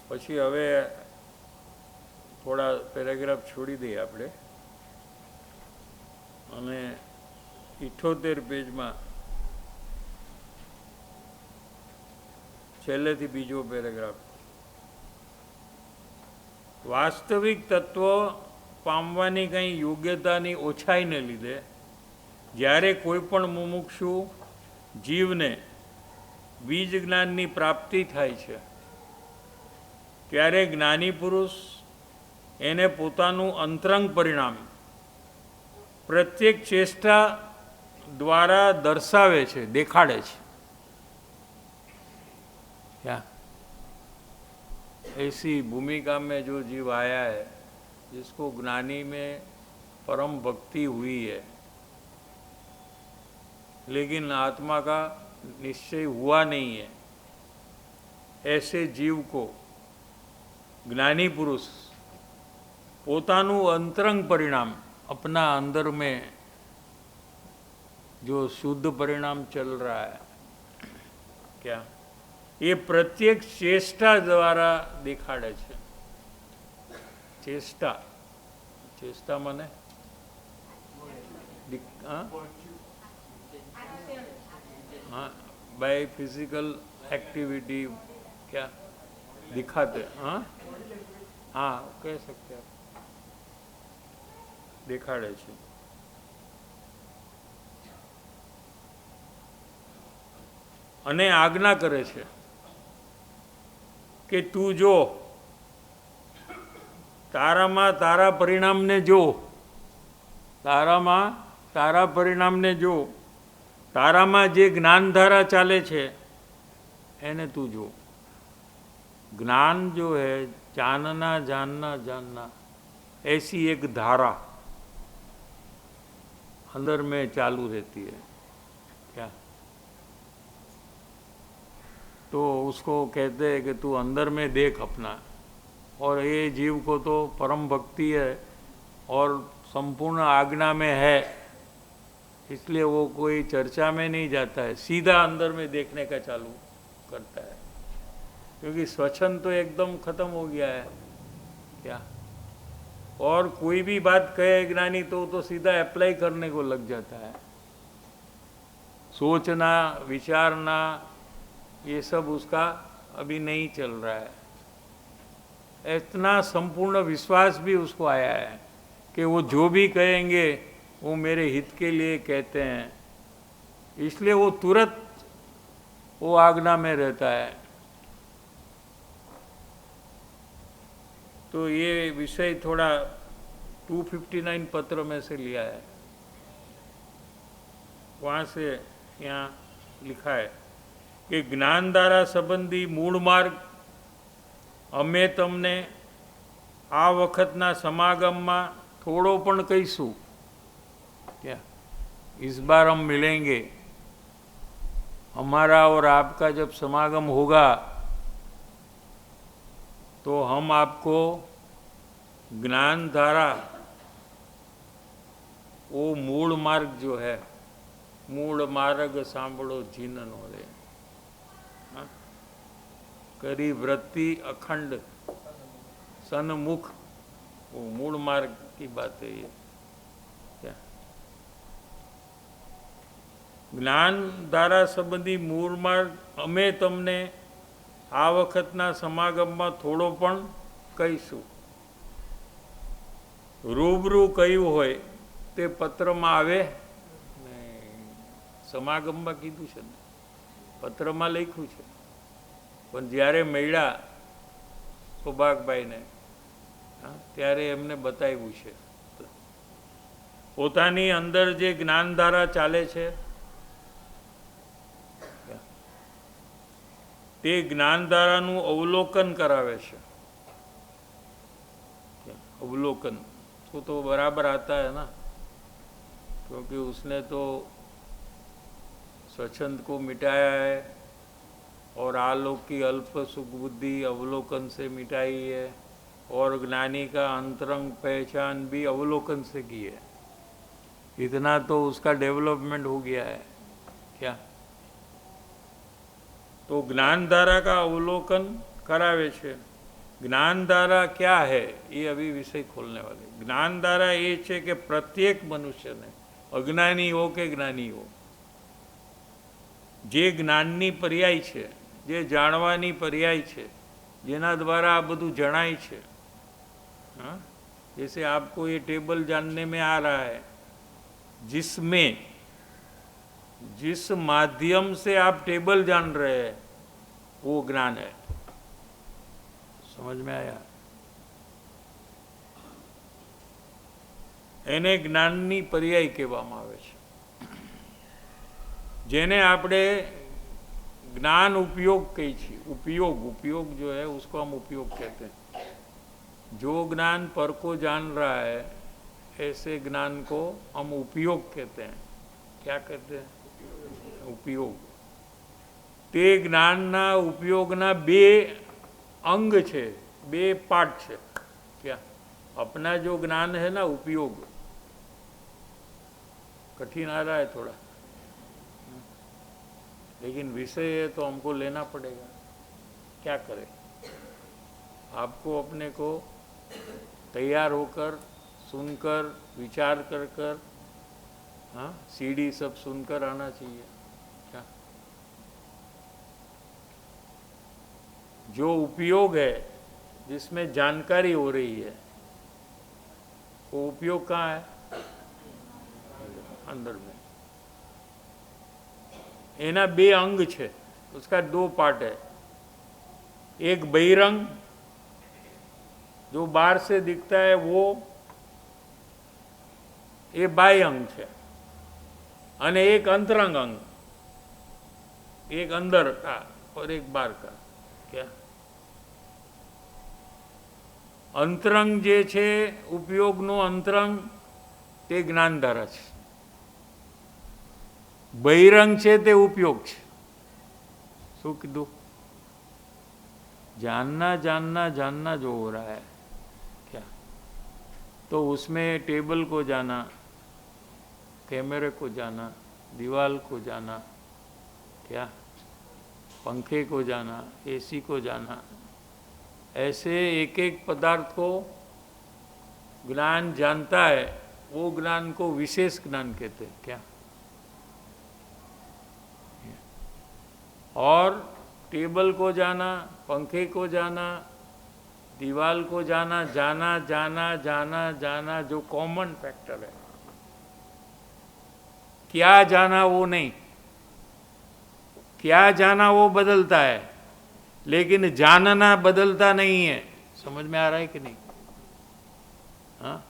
પછી હવે થોડા પેરેગ્રાફ છોડી દઈએ આપણે અને 78 પેજમાં છેલ્લેથી બીજો પેરેગ્રાફ. વાસ્તવિક તત્વ પામવાની કંઈ યોગ્યતાની ઓછાઈને લીધે જ્યારે કોઈ પણ મુમુક્ષુ જીવને બીજ જ્ઞાનની પ્રાપ્તિ થાય છે ત્યારે જ્ઞાની પુરુષ એને પોતાનું અંતરંગ પરિણામ પ્રત્યેક ચેષ્ટા દ્વારા દર્શાવે છે, દેખાડે છે. क्या ऐसी भूमिका में जो जीव आया है जिसको ज्ञानी में परम भक्ति हुई है लेकिन आत्मा का निश्चय हुआ नहीं है, ऐसे जीव को ज्ञानी पुरुष पोतानु अंतरंग परिणाम, अपना अंदर में जो शुद्ध परिणाम चल रहा है, क्या ये प्रत्येक चेष्टा द्वारा दिखाड़े छे. चेष्टा, चेष्टा माने हाँ, बाय फिजिकल एक्टिविटी क्या दिखाते, हाँ हाँ કહી શકते आप, દેખાડે છે. અને આજ્ઞા કરે છે કે તું જો, તારામાં તારા પરિણામને જો, તારામાં તારા પરિણામને જો, તારામાં જે જ્ઞાનધારા ચાલે છે એને તું જો. ज्ञान जो है जानना जानना जानना, ऐसी एक धारा अंदर में चालू रहती है क्या. तो उसको कहते हैं कि तू अंदर में देख अपना. और ये जीव को तो परम भक्ति है और संपूर्ण आज्ञा में है, इसलिए वो कोई चर्चा में नहीं जाता है, सीधा अंदर में देखने का चालू करता है. क्योंकि स्वच्छंद तो एकदम खत्म हो गया है क्या. और कोई भी बात कहे ज्ञानी तो सीधा अप्लाई करने को लग जाता है. सोचना विचारना ये सब उसका अभी नहीं चल रहा है. इतना संपूर्ण विश्वास भी उसको आया है कि वो जो भी कहेंगे वो मेरे हित के लिए कहते हैं, इसलिए वो तुरंत वो आज्ञा में रहता है. तो ये विषय थोड़ा 259 पत्र में से लिया है. वहाँ से यहाँ लिखा है कि ज्ञानधारा संबंधी मूળ માર્ગ અમે તમને આ વખતના સમાગમમાં થોડો પણ કહીશું. क्या इस बार हम मिलेंगे, हमारा और आपका जब समागम होगा तो हम आपको ज्ञान धारा, वो मूल मार्ग जो है, मूल मार्ग सांभळो जीन नो रे, करी वृत्ति अखंड सन्मुख, वो मूल मार्ग की बात है ये. क्या ज्ञान धारा संबंधी मूल मार्ग અમે તમને આ વખતના સમાગમમાં થોડો પણ કહીશું. રૂબરૂ કહ્યું હોય તે પત્રમાં આવે ને, સમાગમમાં કીધું છે ને, પત્રમાં લખ્યું છે, પણ જ્યારે મળ્યા સૌભાગભાઈને ત્યારે એમને બતાવ્યું છે. પોતાની અંદર જે જ્ઞાનધારા ચાલે છે તે જ્ઞાનધારાનું અવલોકન કરાવે છે. अवलोकन तो बराबर आता है ना, क्योंकि उसने तो स्वच्छंद को मिटाया है और आलोक की अल्प सुख बुद्धि अवलोकन से मिटाई है, और ज्ञानी का अंतरंग पहचान भी अवलोकन से की है. इतना तो उसका डेवलपमेंट हो गया है क्या. तो ज्ञानधारा का अवलोकन करावे छे. ज्ञानधारा क्या है ये अभी विषय खोलने वाले. ज्ञानधारा ये है कि प्रत्येक मनुष्य ने, अज्ञानी हो के ज्ञानी हो, जे ज्ञाननी पर्याय छे, जे जाणवानी पर्याय छे, जेना द्वारा आ बधुं जणाय छे. हाँ, जैसे आपको ये टेबल जानने में आ रहा है, जिसमें जिस माध्यम से आप टेबल जान रहे हैं वो ज्ञान है. समझ में आया. એને જ્ઞાનની પર્યાય કહેવામાં આવે છે. જેને આપણે ज्ञान उपयोग कही छी. उपयोग जो है उसको हम उपयोग कहते हैं. जो ज्ञान पर को जान रहा है ऐसे ज्ञान को हम उपयोग कहते हैं. क्या कहते हैं? उपयोग. તે જ્ઞાનના ઉપયોગના બે अंग छे, बे पार्ट छे. क्या अपना जो ज्ञान है ना, उपयोग कठिन आ रहा है थोड़ा, लेकिन विषय है तो हमको लेना पड़ेगा. क्या करें, आपको अपने को तैयार होकर सुनकर विचार कर कर, हाँ, सीडी सब सुनकर आना चाहिए. क्या जो उपयोग है, जिसमें जानकारी हो रही है, वो उपयोग कहाँ है? अंदर में। एना बे अंग छे, उसका दो पार्ट है। एक बहिरंग जो बाहर से दिखता है, वो ये बाह्य अंग है, અને एक अंतरंग अंग, एक अंदर का और एक बाहर का। क्या अंतरंग जे छे, उपयोगनो अंतरंग ते ज्ञानधारा छे, बहिरंग छे ते उपयोग छे। शू कीधु? जानना जानना जानना जो हो रहा है, क्या तो उसमें टेबल को जाना, कैमरे को जाना, दीवार को जाना, क्या पंखे को जाना, एसी को जाना, ऐसे एक एक पदार्थ को ज्ञान जानता है, वो ज्ञान को विशेष ज्ञान कहते हैं। क्या और टेबल को जाना, पंखे को जाना, दीवार को जाना, जाना जाना जाना जाना जो कॉमन फैक्टर है, क्या जाना वो नहीं, क्या जाना वो बदलता है, लेकिन जानना बदलता नहीं है। समझ में आ रहा है कि नहीं? हाँ,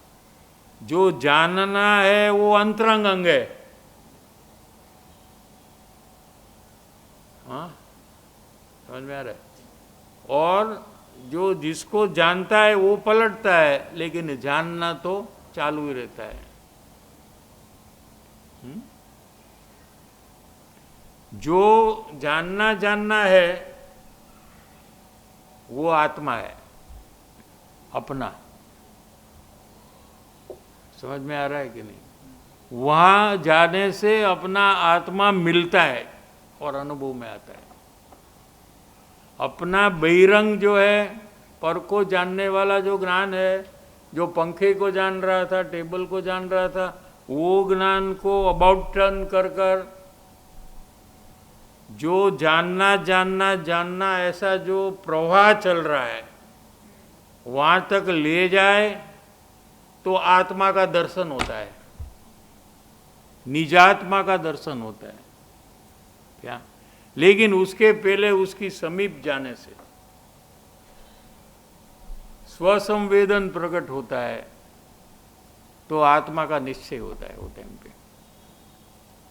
जो जानना है वो अंतरंग अंग है। हाँ, समझ में आ रहा है? और जो जिसको जानता है वो पलटता है, लेकिन जानना तो चालू ही रहता है। जो जानना जानना है वो आत्मा है अपना। समझ में आ रहा है कि नहीं? वहां जाने से अपना आत्मा मिलता है और अनुभव में आता है। अपना बहिरंग जो है, पर को जानने वाला जो ज्ञान है, जो पंखे को जान रहा था, टेबल को जान रहा था, वो ज्ञान को अबाउट टर्न कर कर जो जानना जानना जानना ऐसा जो प्रवाह चल रहा है, वहां तक ले जाए तो आत्मा का दर्शन होता है, निजात्मा का दर्शन होता है। क्या? लेकिन उसके पहले उसकी समीप जाने से स्वसंवेदन प्रकट होता है, तो आत्मा का निश्चय होता है। वो टाइम पे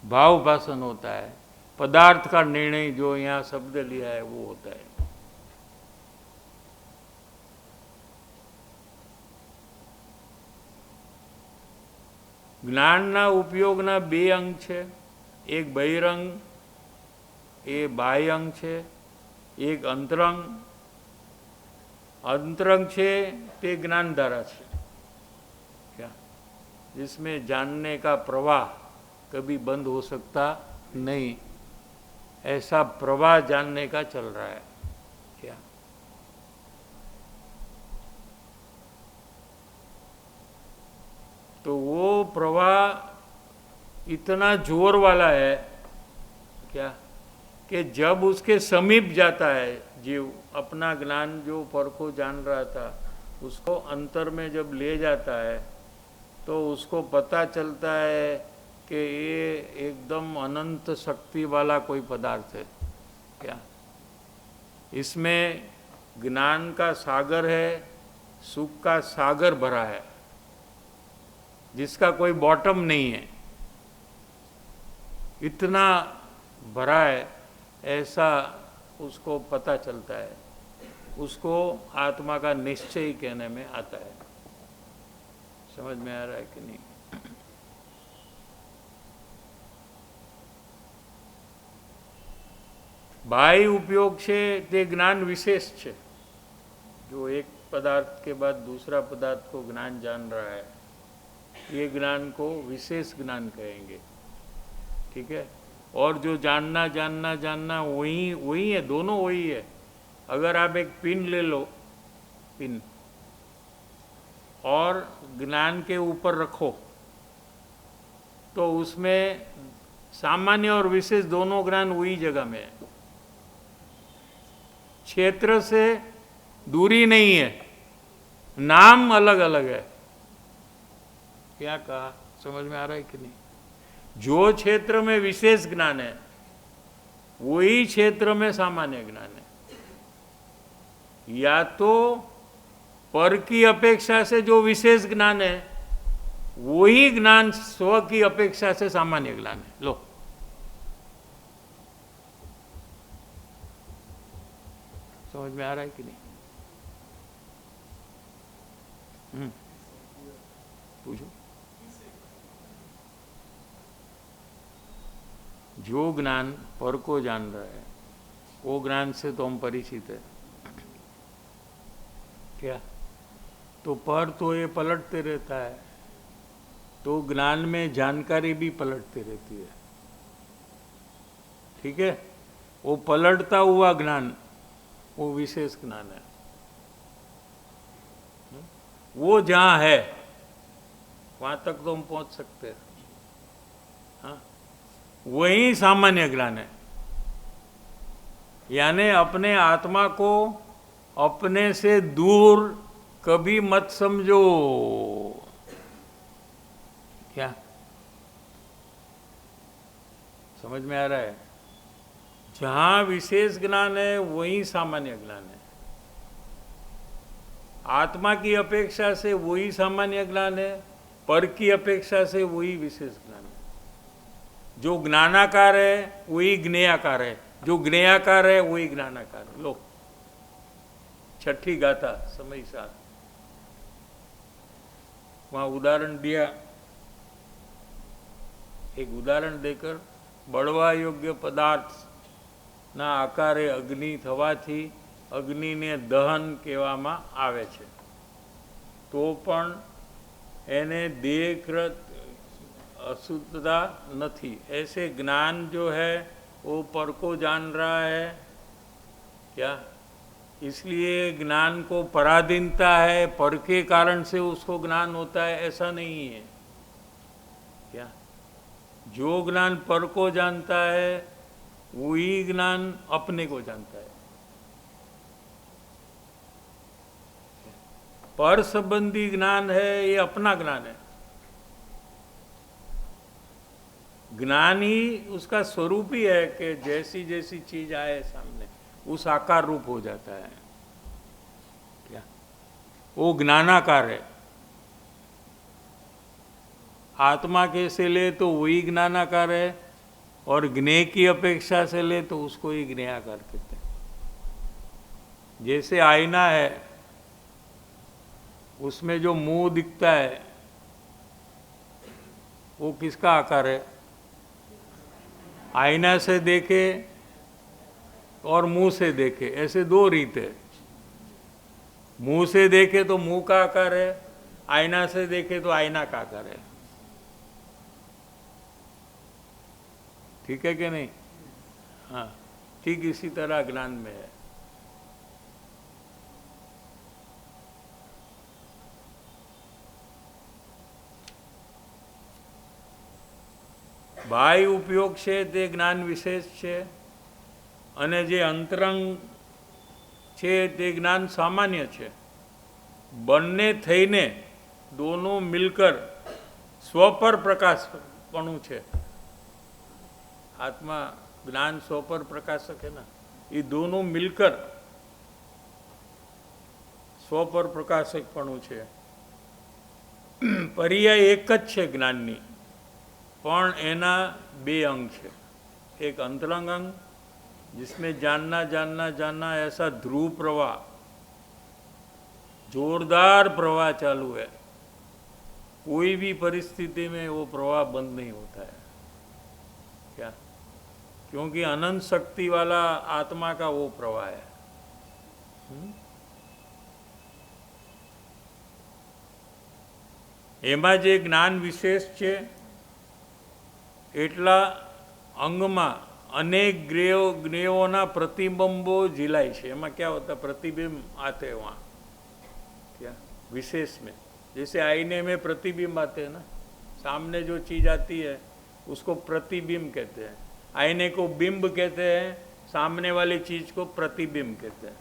भाव भाषण होता है, पदार्थ का निर्णय जो यहाँ शब्द लिया है वो होता है। જ્ઞાનના ઉપયોગના બે અંગ છે, એક બહિરંગ એ બાહ્ય અંગ છે, એક અંતરંગ। अंतरंग છે તે ज्ञानधारा છે, क्या जिसमें जानने का प्रवाह कभी बंद हो सकता नहीं, ऐसा प्रवाह जानने का चल रहा है। क्या तो वो प्रवाह इतना जोर वाला है, क्या कि जब उसके समीप जाता है जीव, अपना ज्ञान जो पर को जान रहा था उसको अंतर में जब ले जाता है, तो उसको पता चलता है कि ये एकदम अनंत शक्ति वाला कोई पदार्थ है। क्या इसमें ज्ञान का सागर है, सुख का सागर भरा है, जिसका कोई बॉटम नहीं है, इतना भरा है, ऐसा उसको पता चलता है। उसको आत्मा का निश्चय कहने में आता है। समझ में आ रहा है कि नहीं? बाह्य उपयोग છે તે જ્ઞાન विशेष છે, जो एक पदार्थ के बाद दूसरा पदार्थ को ज्ञान जान रहा है, ये ज्ञान को विशेष ज्ञान कहेंगे। ठीक है? और जो जानना जानना जानना वही वही है, दोनों वही है। अगर आप एक पिन ले लो, पिन, और ज्ञान के ऊपर रखो, तो उसमें सामान्य और विशेष दोनों ज्ञान वही जगह में है। क्षेत्र से दूरी नहीं है, नाम अलग अलग है। क्या कहा, समझ में आ रहा है कि नहीं? जो क्षेत्र में विशेष ज्ञान है वही क्षेत्र में सामान्य ज्ञान है। या तो पर की अपेक्षा से जो विशेष ज्ञान है वही ज्ञान स्व की अपेक्षा से सामान्य ज्ञान है। लो, समझ में आ रहा है कि नहीं? पूछो। जो ज्ञान पर को जान रहा है वो ज्ञान से तो हम परिचित है। क्या? तो पर तो ये पलटते रहता है, तो ज्ञान में जानकारी भी पलटती रहती है। ठीक है? वो पलटता हुआ ज्ञान वो विशेष ज्ञान है। वो जहाँ है वहाँ तक तो हम पहुँच सकते हैं। हाँ, वही सामान्य ज्ञान है। यानी अपने आत्मा को अपने से दूर कभी मत समझो। क्या समझ में आ रहा है? जहाँ विशेष ज्ञान है वही सामान्य ज्ञान है। आत्मा की अपेक्षा से वही सामान्य ज्ञान है, पर की अपेक्षा से वही विशेष ज्ञान है। जो ज्ञानाकार है वही ज्ञेयाकार है, जो ज्ञेयाकार है वही ज्ञानाकार है। लो, छठी गाथा समय साथ वहाँ उदाहरण दिया। एक उदाहरण देकर बळवा योग्य पदार्थ ना आकारे अग्नि થવાથી અગ્નિને દહન કહેવામાં આવે છે, તો પણ એને દેહકૃત अशुद्धता નથી। ऐसे ज्ञान जो है वो पर को जान रहा है। क्या? इसलिए ज्ञान को पराधीनता है, पर के कारण से उसको ज्ञान होता है, ऐसा नहीं है। क्या? जो ज्ञान पर को जानता है वही ज्ञान अपने को जानता है। पर संबंधी ज्ञान है ये अपना ज्ञान है। ज्ञान ही उसका स्वरूप ही है कि जैसी जैसी चीज आए सामने उस आकार रूप हो जाता है। क्या? वो ज्ञानाकार है। आत्मा के से ले तो वही ज्ञानाकार है, और ज्ञेय की अपेक्षा से ले तो उसको ही ज्ञेयाकार कहते हैं। जैसे आईना है, उसमें जो मुंह दिखता है वो किसका आकार है? आईना से देखे और मुंह से देखे, ऐसे दो रीत है। मुंह से देखे तो मुंह का आकार है, आईना से देखे तो आईना का आकार है। ठीक है कि नहीं? हाँ, ठीक इसी तरह ज्ञान में है। बाह्य उपयोग છે તે જ્ઞાન વિશેષ છે, અને જે અંતરંગ છે તે જ્ઞાન સામાન્ય છે। બંને થઈને दोनों मिलकर स्व पर प्रकाशपणु છે। आत्मा ज्ञान स्व पर प्रकाशक है ना, ये दोनों मिलकर स्व पर प्रकाशकपणु છે। पर्याय एक જ છે જ્ઞાનની, पण एना बे अंग है। एक अंतरंग अंग जिसमें जानना जानना जानना ऐसा ध्रुव प्रवाह, जोरदार प्रवाह चालू है, कोई भी परिस्थिति में वो प्रवाह बंद नहीं होता है। क्या? क्योंकि अनंत शक्ति वाला आत्मा का वो प्रवाह है। एमा जे ज्ञान विशेष है એટલા અંગમાં અનેક જ્ઞેયોના પ્રતિબંબો ઝીલાય છે। એમાં क्या होता है? प्रतिबिंब आते हैं वहाँ। क्या? विशेष में जैसे आईने में प्रतिबिंब आते हैं ना, सामने जो चीज़ आती है उसको प्रतिबिंब कहते हैं। आईने को बिंब कहते हैं, सामने वाली चीज को प्रतिबिंब कहते हैं।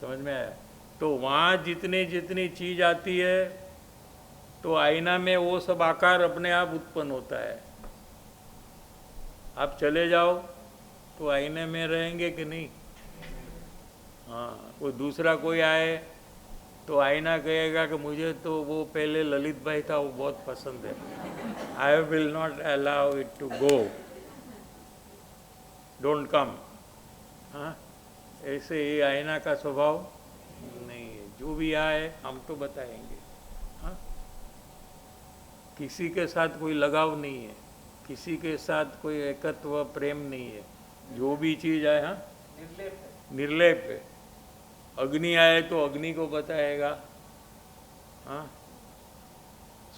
समझ में आया? तो वहाँ जितनी जितनी चीज आती है तो आईना में वो सब आकार अपने आप उत्पन्न होता है। आप चले जाओ तो आईने में रहेंगे कि नहीं? हाँ, कोई दूसरा कोई आए तो आईना कहेगा कि मुझे तो वो पहले ललित भाई था वो बहुत पसंद है, I will not allow it to go, don't come. हाँ, ऐसे ही आईना का स्वभाव नहीं है। जो भी आए हम तो बताएंगे। हाँ, किसी के साथ कोई लगाव नहीं है, किसी के साथ कोई एकत्व प्रेम नहीं है। जो भी चीज आए, हाँ, निर्लेप है। अग्नि आए तो अग्नि को बताएगा। हाँ,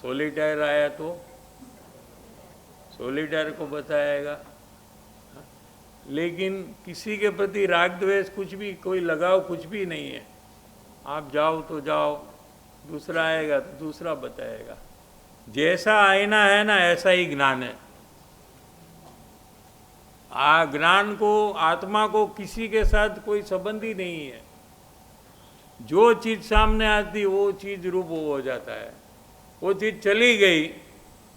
सॉलिटायर आया तो सॉलिटायर को बताएगा। हाँ? लेकिन किसी के प्रति राग द्वेष कुछ भी, कोई लगाव कुछ भी नहीं है। आप जाओ तो जाओ, दूसरा आएगा तो दूसरा बताएगा। जैसा आईना है ना ऐसा ही ज्ञान है। ज्ञान को, आत्मा को किसी के साथ कोई संबंध ही नहीं है। जो चीज सामने आती वो चीज रूप हो जाता है। वो चीज चली गई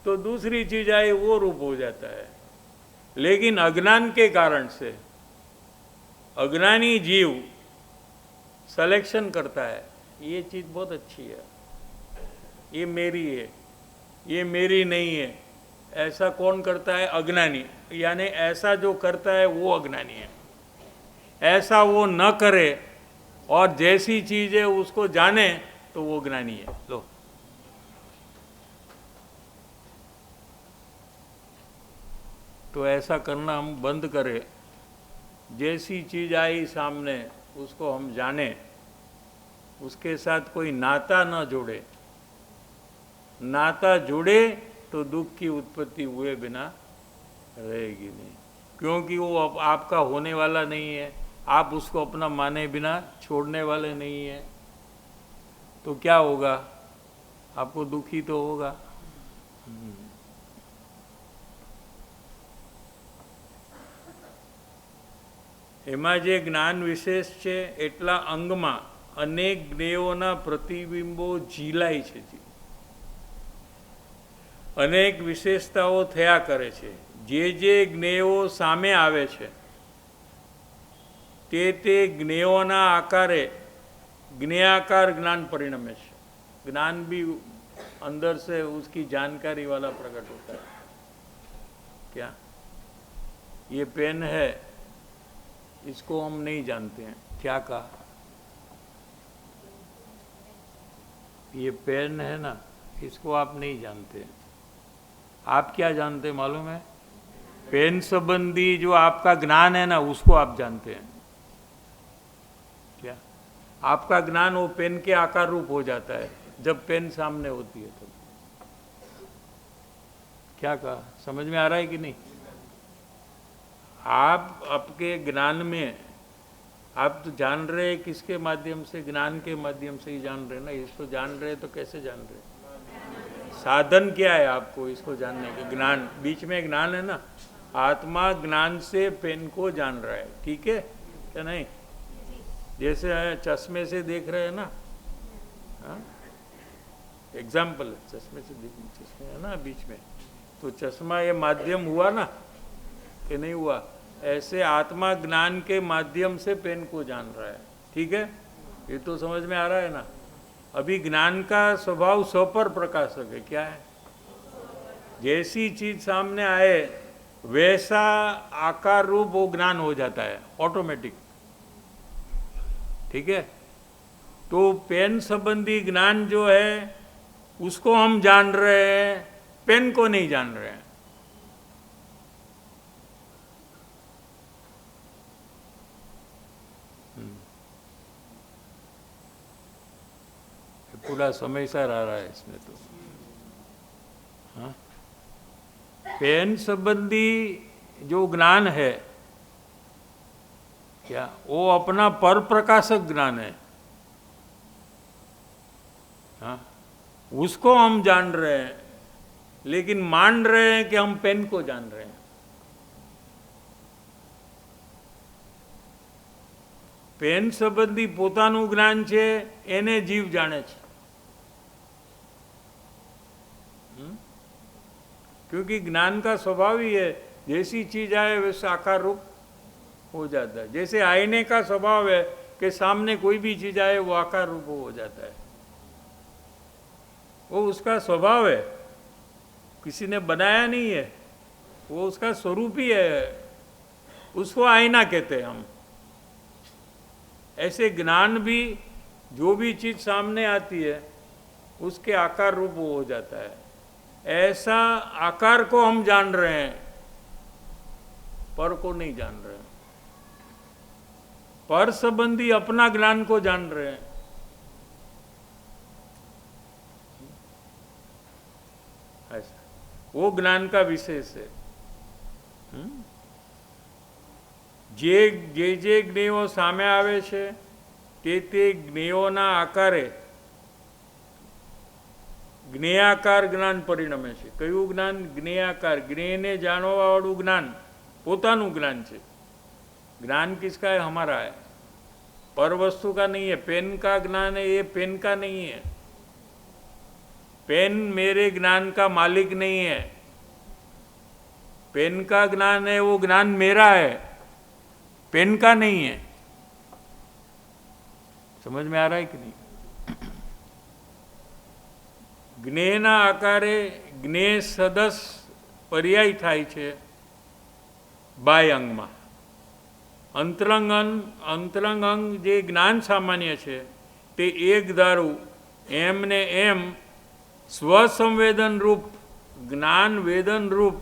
तो दूसरी चीज आई वो रूप हो जाता है। लेकिन अज्ञान के कारण से अज्ञानी जीव सिलेक्शन करता है, ये चीज बहुत अच्छी है, ये मेरी है, ये मेरी नहीं है। ऐसा कौन करता है? अज्ञानी। यानी ऐसा जो करता है वो अज्ञानी है। ऐसा वो न करे और जैसी चीज है उसको जाने तो वो ज्ञानी है। लो, तो ऐसा करना हम बंद करें। जैसी चीज आई सामने उसको हम जाने, उसके साथ कोई नाता न जोड़े। नाता जुड़े तो दुख की उत्पत्ति हुए बिना रहेगी नहीं, क्योंकि वो आपका होने वाला नहीं है। आप उसको अपना माने बिना छोड़ने वाले नहीं है। तो क्या होगा? आपको दुखी तो होगा। એમાં જે જ્ઞાન વિશેષ છે એટલા અંગમાં અનેક જ્ઞેયોના પ્રતિબિંબો ઝીલાય છે, અનેક વિશેષતાઓ થયા કરે છે। જે જ્ઞેયો સામે આવે છે તે જ્ઞેયોના આકારે ज्ञेयाकार ज्ञान परिणमे છે। ज्ञान भी अंदर से उसकी जानकारी वाला प्रकट होता है। क्या ये पेन है, इसको हम नहीं जानते हैं। क्या कहा? ये पेन है ना, इसको आप नहीं जानते। आप क्या जानते मालूम है? पेन संबंधी जो आपका ज्ञान है ना उसको आप जानते हैं। क्या आपका ज्ञान वो पेन के आकार रूप हो जाता है जब पेन सामने होती है। तो क्या कहा? समझ में आ रहा है कि नहीं? आप आपके ज्ञान में आप तो जान रहे हैं किसके माध्यम से? ज्ञान के माध्यम से ही जान रहे ना। इसको जान रहे तो कैसे जान रहे? साधन क्या है आपको इसको जानने के? ज्ञान, बीच में ज्ञान है ना। आत्मा ज्ञान से पेन को जान रहा है, ठीक है क्या? नहीं, जैसे चश्मे से देख रहे हैं ना, एग्जाम्पल चश्मे से देख, चश्मे है ना बीच में, तो चश्मा ये माध्यम हुआ ना कि नहीं हुआ? ऐसे आत्मा ज्ञान के माध्यम से पेन को जान रहा है, ठीक है? ये तो समझ में आ रहा है ना। अभी ज्ञान का स्वभाव स्वपर प्रकाशक है। क्या है? जैसी चीज सामने आए वैसा आकार रूप वो ज्ञान हो जाता है ऑटोमेटिक, ठीक है? तो पेन संबंधी ज्ञान जो है उसको हम जान रहे हैं, पेन को नहीं जान रहे हैं। पूरा समयसर आ रहा है इसमें तो। हाँ, पेन संबंधी जो ज्ञान है क्या वो अपना पर प्रकाशक ज्ञान है। हाँ, उसको हम जान रहे हैं लेकिन मान रहे हैं कि हम पेन को जान रहे हैं। પેન સંબંધી પોતાનું જ્ઞાન છે એને જીવ જાણે છે, क्योंकि ज्ञान का स्वभाव ही है जैसी चीज आए वैसे आकार रूप हो जाता है। जैसे आईने का स्वभाव है कि सामने कोई भी चीज आए वो आकार रूप हो जाता है, वो उसका स्वभाव है, किसी ने बनाया नहीं है, वो उसका स्वरूप ही है, उसको आईना कहते हैं हम। ऐसे ज्ञान भी जो भी चीज सामने आती है उसके आकार रूप वो हो जाता है। ऐसा आकार को हम जान रहे हैं, पर को नहीं जान रहे हैं। पर संबंधी अपना ज्ञान को जान रहे हैं। ऐसा वो ज्ञान का विशेष है। જે જ્ઞેયો સામે આવે છે તે જ્ઞેયોના આકારે જ્ઞેયાકાર જ્ઞાન પરિણમે છે। કયું જ્ઞાન? જ્ઞેયાકાર, જ્ઞેયને જાણવાવાળું જ્ઞાન પોતાનું જ્ઞાન છે। ज्ञान किसका है? हमारा है, पर वस्तु का नहीं है। पेन का ज्ञान है, ये पेन का नहीं है। पेन मेरे ज्ञान का मालिक नहीं है। पेन का ज्ञान है, वो ज्ञान मेरा है, पेन का नहीं है। समझ में आ रहा है कि नहीं? જ્ઞેયના આકારે જ્ઞેય સદસ પર્યાય થાય છે બાહ્ય અંગમાં। અંતરંગ અંગ જે જ્ઞાન સામાન્ય છે તે એક ધારું એમ ને એમ સ્વસંવેદન रूप ज्ञान वेदन रूप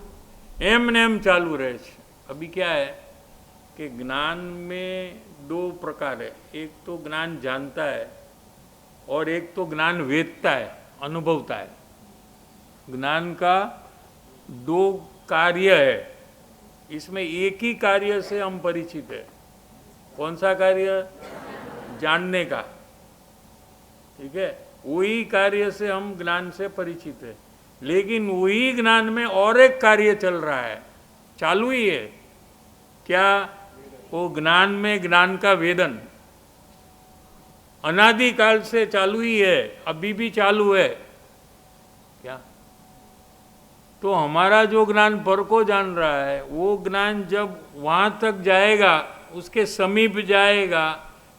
एम ने एम चालू रहे छे। अभी क्या है कि ज्ञान में दो प्रकार है, एक तो ज्ञान जानता है और एक तो ज्ञान वेदता है, अनुभवता है। ज्ञान का दो कार्य है, इसमें एक ही कार्य से हम परिचित है। कौन सा कार्य? जानने का। ठीक है, वही कार्य से हम ज्ञान से परिचित है, लेकिन वही ज्ञान में और एक कार्य चल रहा है, चालू ही है। क्या? वो ज्ञान में ज्ञान का वेदन अनादिकाल से चालू ही है, अभी भी चालू है। क्या? तो हमारा जो ज्ञान पर को जान रहा है, वो ज्ञान जब वहाँ तक जाएगा, उसके समीप जाएगा,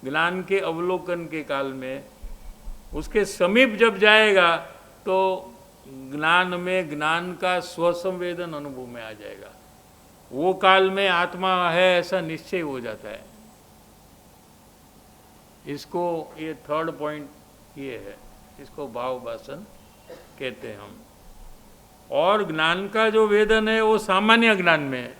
ज्ञान के अवलोकन के काल में उसके समीप जब जाएगा तो ज्ञान में ज्ञान का स्वसंवेदन अनुभव में आ जाएगा। वो काल में आत्मा है ऐसा निश्चय हो जाता है। इसको ये थर्ड पॉइंट ये है, इसको भाव भाषण कहते हैं हम। और ज्ञान का जो वेदन है वो सामान्य ज्ञान में है।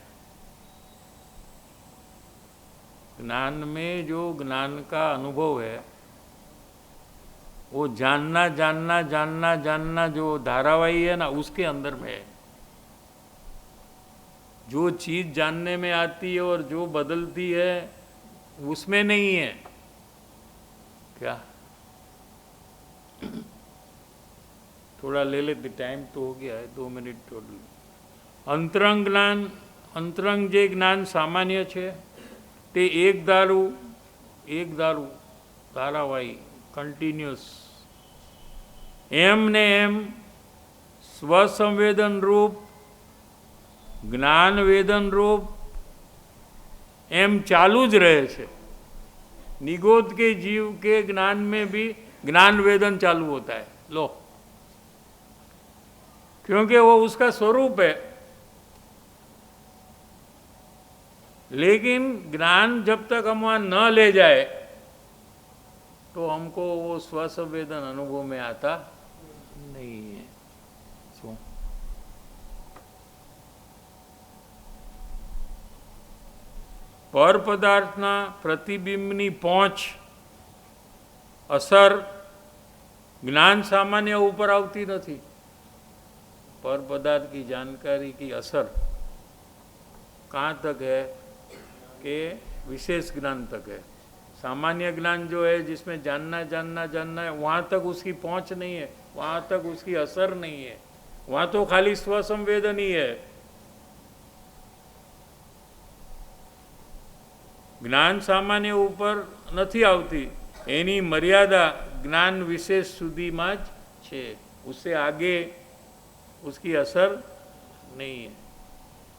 ज्ञान में जो ज्ञान का अनुभव है वो जानना जानना जानना जानना जो धारावाही है ना, उसके अंदर में है। जो चीज जानने में आती है और जो बदलती है उसमें नहीं है। क्या? थोड़ा ले लेते, टाइम तो हो गया है, 2 मिनट टोटल। अंतरंग ज्ञान, अंतरंग जे ज्ञान सामान्य है ते एक दारू धारावाही कंटिन्यूअस एम ने एम स्वसंवेदन रूप ज्ञान वेदन रूप एम चालू ज रहे छे। निगोद के जीव के ज्ञान में भी ज्ञान वेदन चालू होता है। लो, क्योंकि वो उसका स्वरूप है। लेकिन ज्ञान जब तक हम वहाँ न ले जाए तो हमको वो स्वसंवेदन अनुभव में आता नहीं है। शू पर पदार्थना प्रतिबिंबनी पहुंच असर ज्ञान सामान्य ऊपर आवती नहीं। पर पदार्थ की जानकारी की असर कहाँ तक है कि विशेष ज्ञान तक है। सामान्य ज्ञान जो है जिसमें जानना जानना जानना है, वहाँ तक उसकी पहुँच नहीं है, वहाँ तक उसकी असर नहीं है। वहाँ तो खाली स्वसंवेदन ही है। ज्ञान सामान्य ऊपर નથી આવતી, એની મર્યાદા જ્ઞાન વિશેષ સુધીમાં જ છે. उससे आगे उसकी असर नहीं है.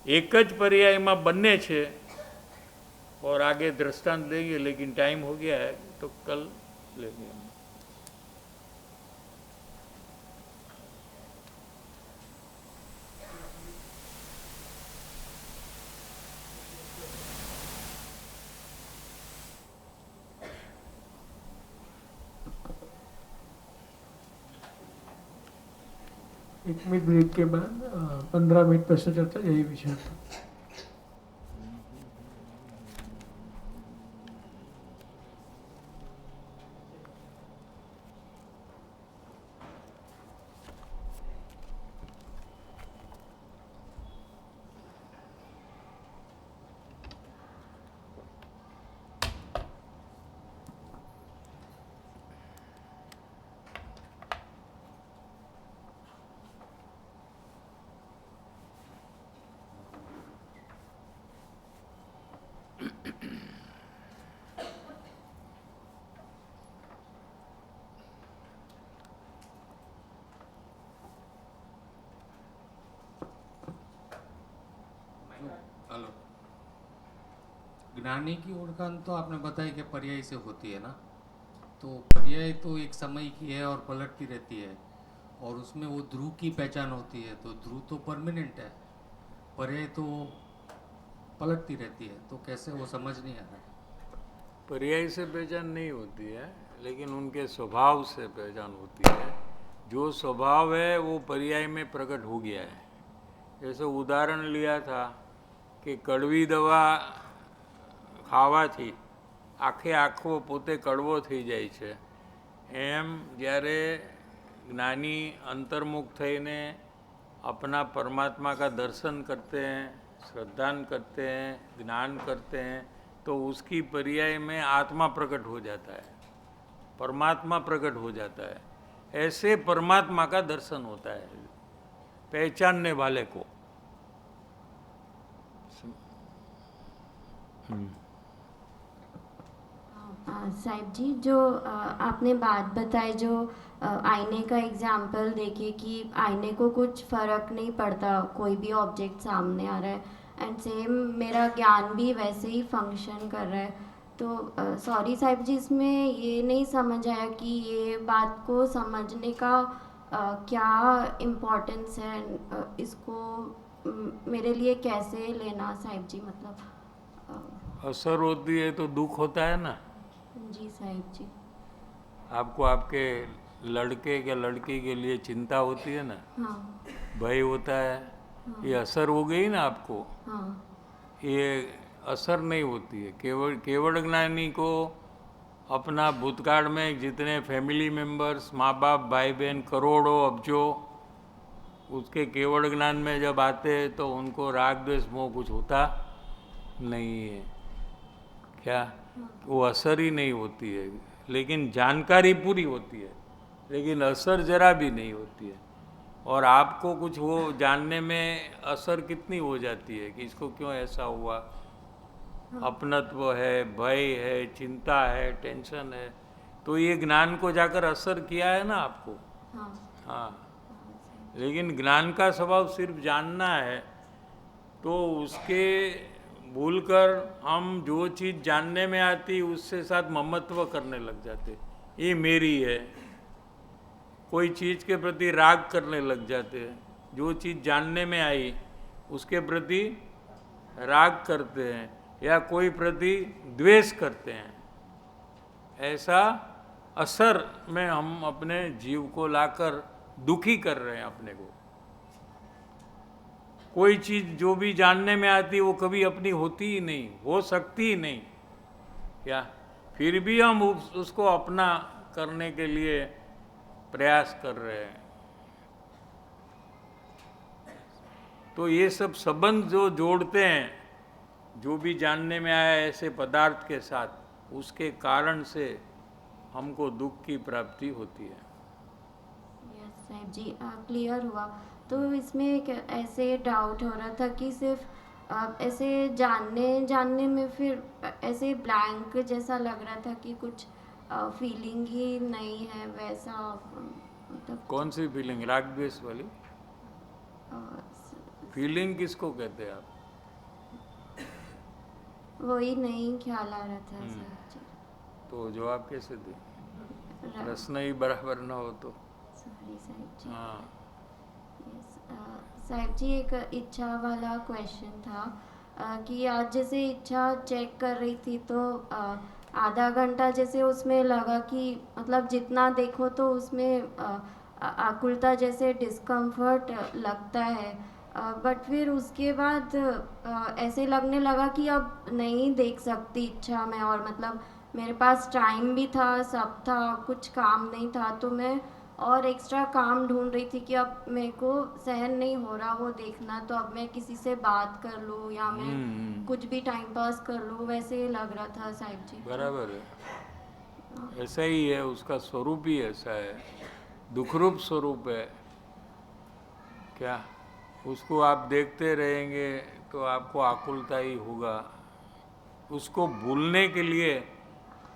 एक જ पर्यायમાં બંને છે. और आगे दृष्टांत देंगे, लेकिन टाइम हो गया है तो कल लेंगे. एक मिनट ब्रेक के बाद 15 मिनट प्रश्न चर्चा यही विषय था. हेलो, ज्ञानी की ओळखाण तो आपने बताया कि पर्याय से होती है ना, तो पर्याय तो एक समय की है और पलटती रहती है, और उसमें वो ध्रुव की पहचान होती है. तो ध्रुव तो परमानेंट है, पर्याय तो पलटती रहती है, तो कैसे वो समझ नहीं आ रहा है. पर्याय से पहचान नहीं होती है, लेकिन उनके स्वभाव से पहचान होती है. जो स्वभाव है वो पर्याय में प्रकट हो गया है. जैसे उदाहरण लिया था कि कड़वी दवा ખાવાથી આખે આખો પોતે કડવો થઈ જાય છે, એમ જ્યારે જ્ઞાની अंतर्मुख થઈને अपना परमात्मा का दर्शन करते हैं, श्रद्धान करते हैं, ज्ञान करते हैं, तो उसकी पर्याय में आत्मा प्रकट हो जाता है, परमात्मा प्रकट हो जाता है. ऐसे परमात्मा का दर्शन होता है पहचानने वाले को. साहिब जी, जो आपने बात बताई, जो आईने का एग्जाम्पल देखिए कि आईने को कुछ फ़र्क नहीं पड़ता, कोई भी ऑब्जेक्ट सामने आ रहा है, एंड सेम मेरा ज्ञान भी वैसे ही फंक्शन कर रहा है. तो सॉरी साहिब जी, इसमें ये नहीं समझ आया कि ये बात को समझने का क्या इम्पोर्टेंस है, इसको मेरे लिए कैसे लेना साहिब जी. मतलब असर होती है तो दुख होता है ना. जी साहिब जी. आपको आपके लड़के या लड़की के लिए चिंता होती है ना, हाँ. भय होता है, हाँ. ये असर हो गई ना आपको. हाँ. ये असर नहीं होती है. केवल ज्ञानी को अपना भूतकाल में जितने फैमिली मेंबर्स, माँ बाप, भाई बहन, करोड़ों अब्जों, उसके केवल ज्ञान में जब आते हैं तो उनको राग द्वेष मोह कुछ होता नहीं है. क्या वो असर ही नहीं होती है, लेकिन जानकारी पूरी होती है, लेकिन असर जरा भी नहीं होती है. और आपको कुछ वो जानने में असर कितनी हो जाती है कि इसको क्यों ऐसा हुआ. अपनत्व है, भय है, चिंता है, टेंशन है, तो ये ज्ञान को जाकर असर किया है ना आपको. हाँ. हाँ. लेकिन ज्ञान का स्वभाव सिर्फ जानना है, तो उसके भूलकर हम जो चीज़ जानने में आती उससे साथ ममत्व करने लग जाते. ये मेरी है. कोई चीज़ के प्रति राग करने लग जाते हैं. जो चीज़ जानने में आई उसके प्रति राग करते हैं, या कोई प्रति द्वेष करते हैं. ऐसा असर में हम अपने जीव को लाकर दुखी कर रहे हैं अपने को. कोई चीज़ जो भी जानने में आती वो कभी अपनी होती ही नहीं, हो सकती ही नहीं. क्या फिर भी हम उसको अपना करने के लिए प्रयास कर रहे हैं. तो ये सब संबंध जो जोड़ते हैं, जो भी जानने में आया ऐसे पदार्थ के साथ, उसके कारण से हमको दुख की प्राप्ति होती है. यस साहिब जी, क्लियर हुआ. तो इसमें एक ऐसे डाउट हो रहा था कि सिर्फ अब ऐसे जानने जानने में फिर ऐसे ब्लैंक जैसा लग रहा था कि कुछ फीलिंग ही नहीं है वैसा, मतलब कौन सी फीलिंग? राग द्वेष वाली अ, फीलिंग किसको कहते हैं आप? वही नहीं ख्याल आ रहा था हम्म। साहब जी। तो जवाब कैसे दे? रा- प्रश्न ही बराबर ना हो तो। सॉरी साहब जी। हाँ, यस साहिब जी, एक इच्छा वाला क्वेश्चन था कि आज जैसे इच्छा चेक कर रही थी तो आधा घंटा जैसे उसमें लगा कि मतलब जितना देखो तो उसमें आकुलता जैसे डिस्कम्फर्ट लगता है, बट फिर उसके बाद ऐसे लगने लगा कि अब नहीं देख सकती इच्छा में, और मतलब मेरे पास टाइम भी था, सब था, कुछ काम नहीं था, तो मैं और एक्स्ट्रा काम ढूंढ रही थी कि अब मेरे को सहन नहीं हो रहा वो देखना, तो अब मैं किसी से बात कर लूँ या मैं कुछ भी टाइम पास कर लूँ, वैसे लग रहा था साहिब जी। बराबर है, ऐसा ही है, उसका स्वरूप ही ऐसा है, दुखरूप स्वरूप है। क्या उसको आप देखते रहेंगे तो आपको आकुलता ही होगा। उसको भूलने के लिए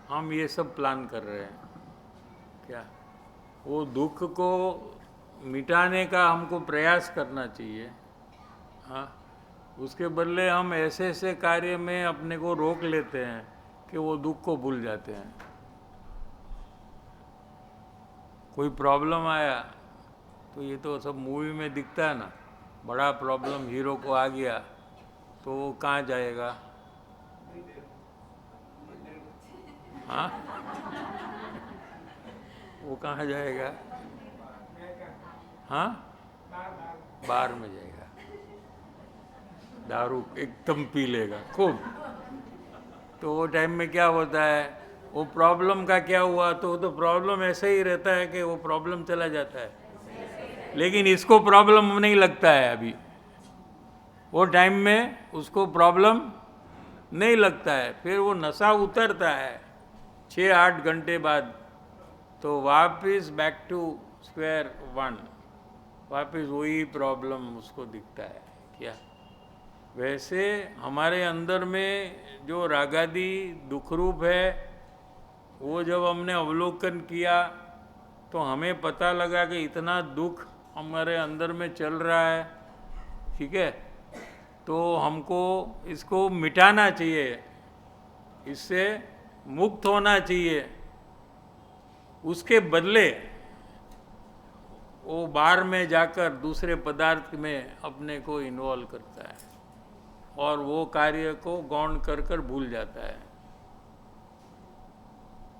हम ये सब प्लान कर रहे हैं। क्या वो दुख को मिटाने का हमको प्रयास करना चाहिए। हाँ, उसके बदले हम ऐसे ऐसे कार्य में अपने को रोक लेते हैं कि वो दुख को भूल जाते हैं। कोई प्रॉब्लम आया तो ये तो सब मूवी में दिखता है ना, बड़ा प्रॉब्लम हीरो को आ गया तो वो कहाँ जाएगा? हाँ, वो कहाँ जाएगा? हाँ, बार में जाएगा, दारू एकदम पी लेगा खूब। तो वो टाइम में क्या होता है, वो प्रॉब्लम का क्या हुआ, तो प्रॉब्लम ऐसे ही रहता है कि वो प्रॉब्लम चला जाता है, लेकिन इसको प्रॉब्लम नहीं लगता है अभी। वो टाइम में उसको प्रॉब्लम नहीं लगता है, फिर वो नशा उतरता है 6-8 घंटे बाद, तो वापस बैक टू स्क्वायर वन, वापस वही प्रॉब्लम उसको दिखता है। क्या वैसे हमारे अंदर में जो रागादि दुखरूप है, वो जब हमने अवलोकन किया तो हमें पता लगा कि इतना दुख हमारे अंदर में चल रहा है, ठीक है, तो हमको इसको मिटाना चाहिए, इससे मुक्त होना चाहिए। उसके बदले वो बार में जाकर दूसरे पदार्थ में अपने को इन्वॉल्व करता है और वो कार्य को गौण कर कर भूल जाता है,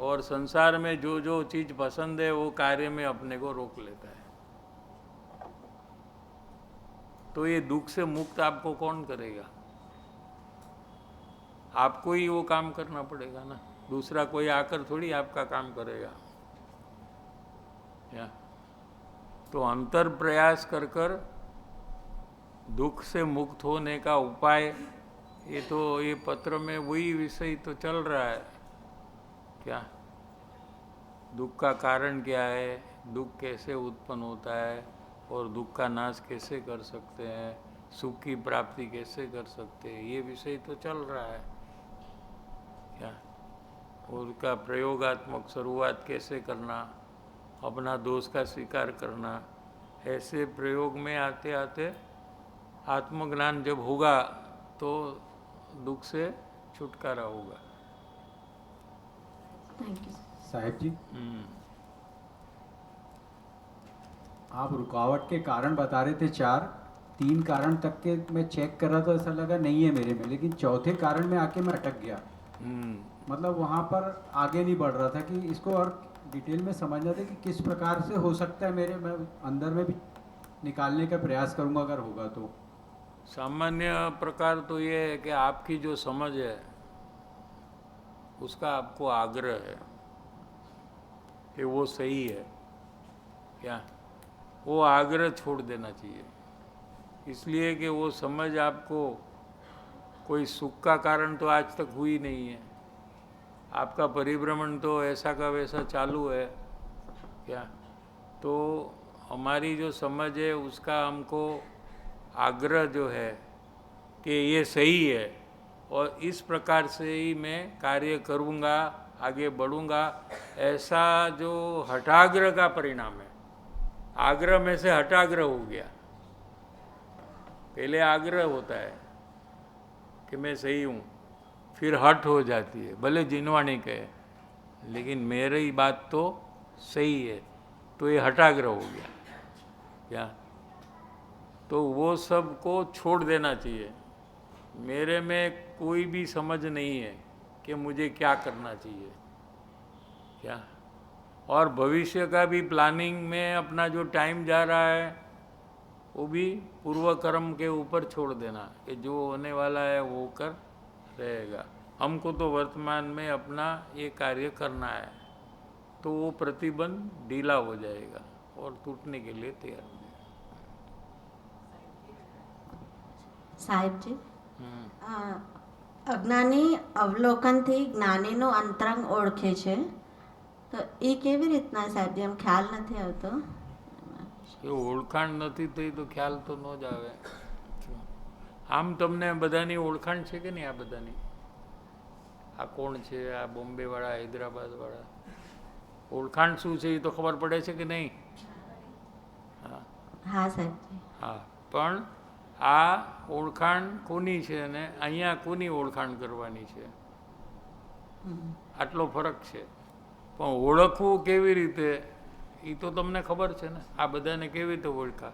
और संसार में जो जो चीज़ पसंद है वो कार्य में अपने को रोक लेता है। तो ये दुख से मुक्त आपको कौन करेगा? आपको ही वो काम करना पड़ेगा ना, दूसरा कोई आकर थोड़ी आपका काम करेगा। या तो अंतर प्रयास कर कर दुख से मुक्त होने का उपाय, ये पत्र में वही विषय तो चल रहा है। क्या दुख का कारण क्या है, दुख कैसे उत्पन्न होता है और दुख का नाश कैसे कर सकते हैं, सुख की प्राप्ति कैसे कर सकते हैं, ये विषय तो चल रहा है। क्या उसका प्रयोगात्मक शुरुआत कैसे करना, अपना दोष का स्वीकार करना, ऐसे प्रयोग में आते आते आत्मज्ञान जब होगा तो दुख से छुटकारा होगा। Thank you. साहिब जी, हम्म, आप रुकावट के कारण बता रहे थे 4, 3 कारण तक के मैं चेक कर रहा था, ऐसा लगा नहीं है मेरे में, लेकिन चौथे कारण में आके मैं अटक गया। मतलब वहाँ पर आगे नहीं बढ़ रहा था कि इसको और डिटेल में समझना था कि किस प्रकार से हो सकता है मेरे, मैं अंदर में भी निकालने का प्रयास करूँगा अगर होगा तो। सामान्य प्रकार तो ये है कि आपकी जो समझ है उसका आपको आग्रह है कि वो सही है। क्या वो आग्रह छोड़ देना चाहिए, इसलिए कि वो समझ आपको कोई सुख का कारण तो आज तक हुई नहीं है। आपका परिभ्रमण तो ऐसा का वैसा चालू है। क्या तो हमारी जो समझ है उसका हमको आग्रह जो है कि ये सही है और इस प्रकार से ही मैं कार्य करूँगा, आगे बढ़ूँगा, ऐसा जो हठाग्रह का परिणाम है। आग्रह में से हठाग्रह हो गया। पहले आग्रह होता है कि मैं सही हूँ, फिर हट हो जाती है, भले जिनवाणी कहे, लेकिन मेरी बात तो सही है, तो ये हठाग्रह हो गया क्या? तो वो सब को छोड़ देना चाहिए। मेरे में कोई भी समझ नहीं है कि मुझे क्या करना चाहिए क्या, और भविष्य का भी प्लानिंग में अपना जो टाइम जा रहा है वो भी पूर्व कर्म के ऊपर छोड़ देना कि जो होने वाला है वो कर रहेगा। हमको तो वर्तमान में अपना ये कार्य करना है, तो वो प्रतिबंध ढीला हो जाएगा और टूटने के लिए तैयार हो जाएगा। સાહેબજી અજ્ઞાની અવલોકનથી જ્ઞાનીનું અંતરંગ ઓળખે છે, તો એ કેવી રીતના સાહેબજી? એમ ખ્યાલ નથી આવતો. એ ઓળખાણ નથી થઈ તો ખ્યાલ તો ન જ આવે. આમ તમને બધાની ઓળખાણ છે કે નહીં? આ બધાની આ કોણ છે, આ બોમ્બેવાળા, હૈદરાબાદવાળા, ઓળખાણ શું છે એ તો ખબર પડે છે કે નહીં? હા સાહેબજી. હા, પણ આ ઓળખાણ કોની છે અને અહીંયા કોની ઓળખાણ કરવાની છે, આટલો ફરક છે. પણ ઓળખવું કેવી રીતે એ તો તમને ખબર છે ને. આ બધાને કેવી રીતે ઓળખા?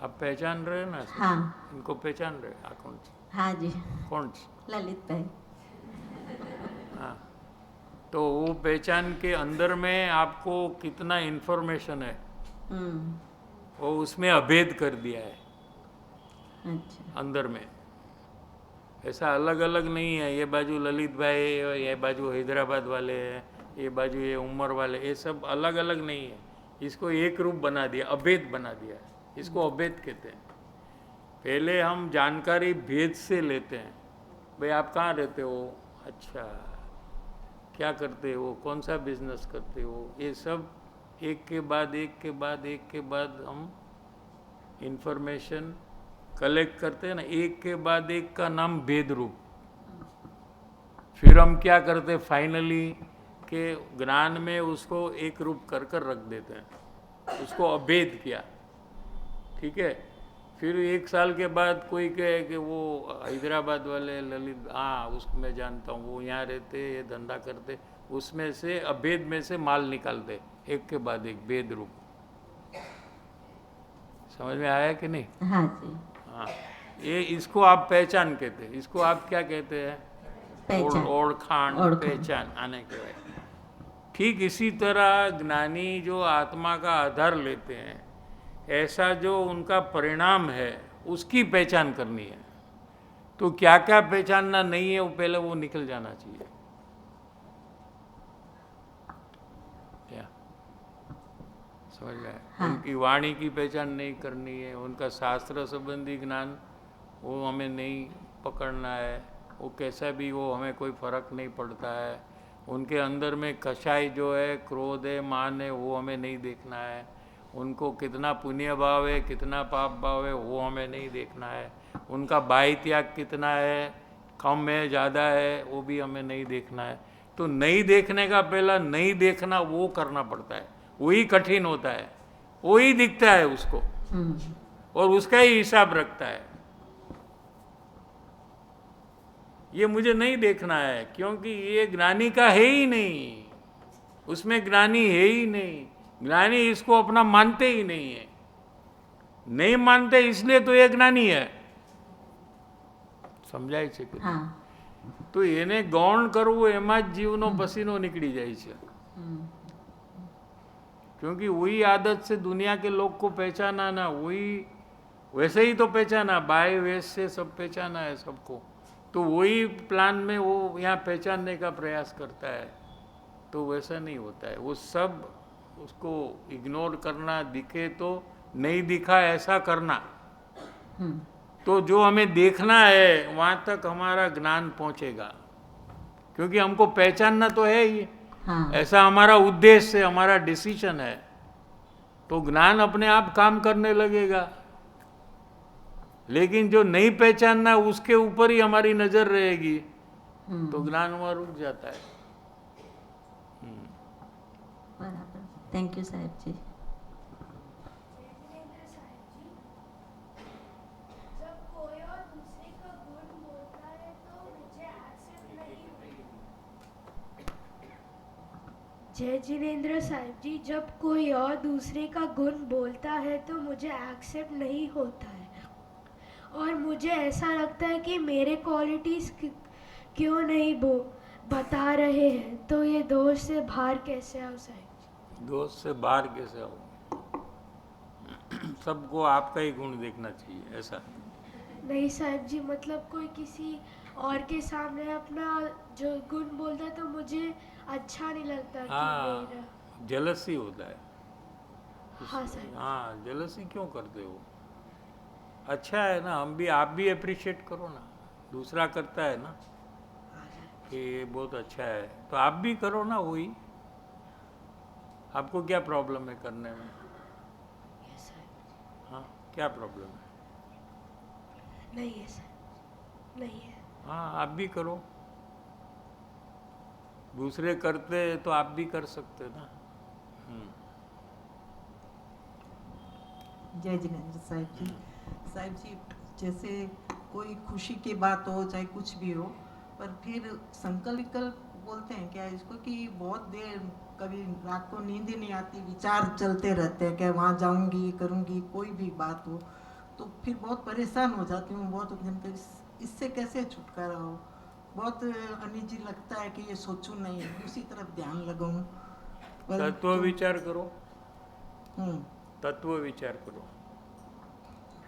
आप पहचान रहे ना? हाँ. इनको पहचान रहे? आ कौन છે? हाँ जी, कौन છે? ललितभाई. हाँ, तो वो पहचान के अंदर में आपको कितना इन्फॉर्मेशन है वो उसमें अभेद कर दिया है अच्छा. अंदर में. ऐसा अलग अलग नहीं है, ये बाजू ललित भाई, ये बाजू हैदराबाद वाले हैं, ये बाजू ये उमर वाले, ये सब अलग अलग नहीं है. इसको एक रूप बना दिया, अभेद बना दिया है. इसको अभेद कहते हैं. पहले हम जानकारी भेद से लेते हैं. भाई आप कहाँ रहते हो? अच्छा, क्या करते हो? कौन सा बिजनेस करते हो? ये सब एक के बाद एक के बाद एक के बाद हम इंफॉर्मेशन कलेक्ट करते हैं ना, एक के बाद एक का नाम भेद रूप. फिर हम क्या करते हैं फाइनली के ज्ञान में उसको एक रूप कर कर रख देते हैं, उसको अभेद किया. ठीक है. फिर एक साल के बाद कोई कहे कि वो हैदराबाद वाले ललित, हाँ उसको मैं जानता हूँ, वो यहाँ रहते, ये धंधा करते, उसमें से अभेद में से माल निकालते एक के बाद एक भेद रूप. समझ में आया कि नहीं? हाँ जी. हाँ, ये इसको आप पहचान कहते हैं. इसको आप क्या कहते हैं? पहचान. ओळखाण, पहचान आने के बाद. ठीक इसी तरह ज्ञानी जो आत्मा का आधार लेते हैं, ऐसा जो उनका परिणाम है उसकी पहचान करनी है. तो क्या क्या पहचानना नहीं है वो पहले वो निकल जाना चाहिए. क्या समझ में? हाँ. उनकी वाणी की पहचान नहीं करनी है, उनका शास्त्र संबंधी ज्ञान वो हमें नहीं पकड़ना है. वो कैसा भी हो हमें कोई फर्क नहीं पड़ता है. उनके अंदर में कषाय जो है, क्रोध है, मान है, वो हमें नहीं देखना है. उनको कितना पुण्य भाव है, कितना पाप भाव है, वो हमें नहीं देखना है. उनका बाह्य त्याग कितना है, कम है, ज़्यादा है, वो भी हमें नहीं देखना है. तो नहीं देखने का पहला नहीं देखना वो करना पड़ता है. वही कठिन होता है, वही दिखता है उसको और उसका ही हिसाब रखता है. ये मुझे नहीं देखना है क्योंकि ये ज्ञानी का है ही नहीं, उसमें ज्ञानी है ही नहीं. ज्ञानी इसको अपना मानते ही नहीं है. नहीं मानते इसलिए तो ये ज्ञानी है. સમજાય છે કે? हाँ. તો એને ગૌણ કરવું એમાં જ જીવનો પસીનો નીકળી જાય છે. क्योंकि वही आदत से दुनिया के लोग को पहचाना ना, वही वैसे ही तो पहचाना, बाय वेश से सब पहचाना है सबको. तो वही प्लान में वो यहाँ पहचानने का प्रयास करता है. तो वैसा नहीं होता है. वो सब उसको इग्नोर करना, दिखे तो नहीं दिखा ऐसा करना. तो जो हमें देखना है वहाँ तक हमारा ज्ञान पहुँचेगा, क्योंकि हमको पहचानना तो है ही. हाँ. ऐसा हमारा उद्देश्य है, हमारा डिसीजन है. तो ज्ञान अपने आप काम करने लगेगा. लेकिन जो नहीं पहचानना उसके ऊपर ही हमारी नजर रहेगी तो ज्ञान वहाँ रुक जाता है। बराबर, थैंक यू साहेब जी। जय जिनेंद्र साहिब जी, जब कोई और दूसरे का गुण बोलता है तो मुझे एक्सेप्ट नहीं होता है और मुझे ऐसा लगता है कि मेरे क्वालिटीज़ क्यों नहीं बता रहे हैं, तो ये दोष से बाहर कैसे आओ साहिब जी? दोस्त से बाहर कैसे आओ? सबको आपका ही गुण देखना चाहिए, ऐसा नहीं साहिब जी, मतलब कोई किसी और के सामने अपना जो गुण बोलता है तो मुझे अच्छा नहीं लगता कि हाँ, मेरा। जेलसी होता है। हाँ साहिब। हाँ, जेलसी क्यों करते हो? अच्छा है ना, आप भी अप्रिशिएट करो ना। दूसरा करता है ना कि ये बहुत अच्छा है, तो आप भी करो ना वही। आपको क्या प्रॉब्लम है करने में? यस साहिब। हाँ, क्या प्रॉब्लम है? नहीं है साहिब, नहीं है। हाँ, आप भी करो। दूसरे करते तो आप भी कर सकते ना। जय जिनेंद्र साहिब जी। साहिब जी, जैसे कोई खुशी की बात हो चाहे कुछ भी हो, पर फिर संकल्प बोलते हैं क्या इसको, कि बहुत देर कभी रात को नींद ही नहीं आती, विचार चलते रहते हैं कि वहाँ जाऊँगी करूँगी, कोई भी बात हो तो फिर बहुत परेशान हो जाती हूँ, बहुत इससे कैसे छुटकारा हो? बहुत अनिजी लगता है कि ये सोचूं नहीं, उसी तरफ ध्यान लगाऊं। तत्व विचार करो। हम्म, तत्व विचार करो।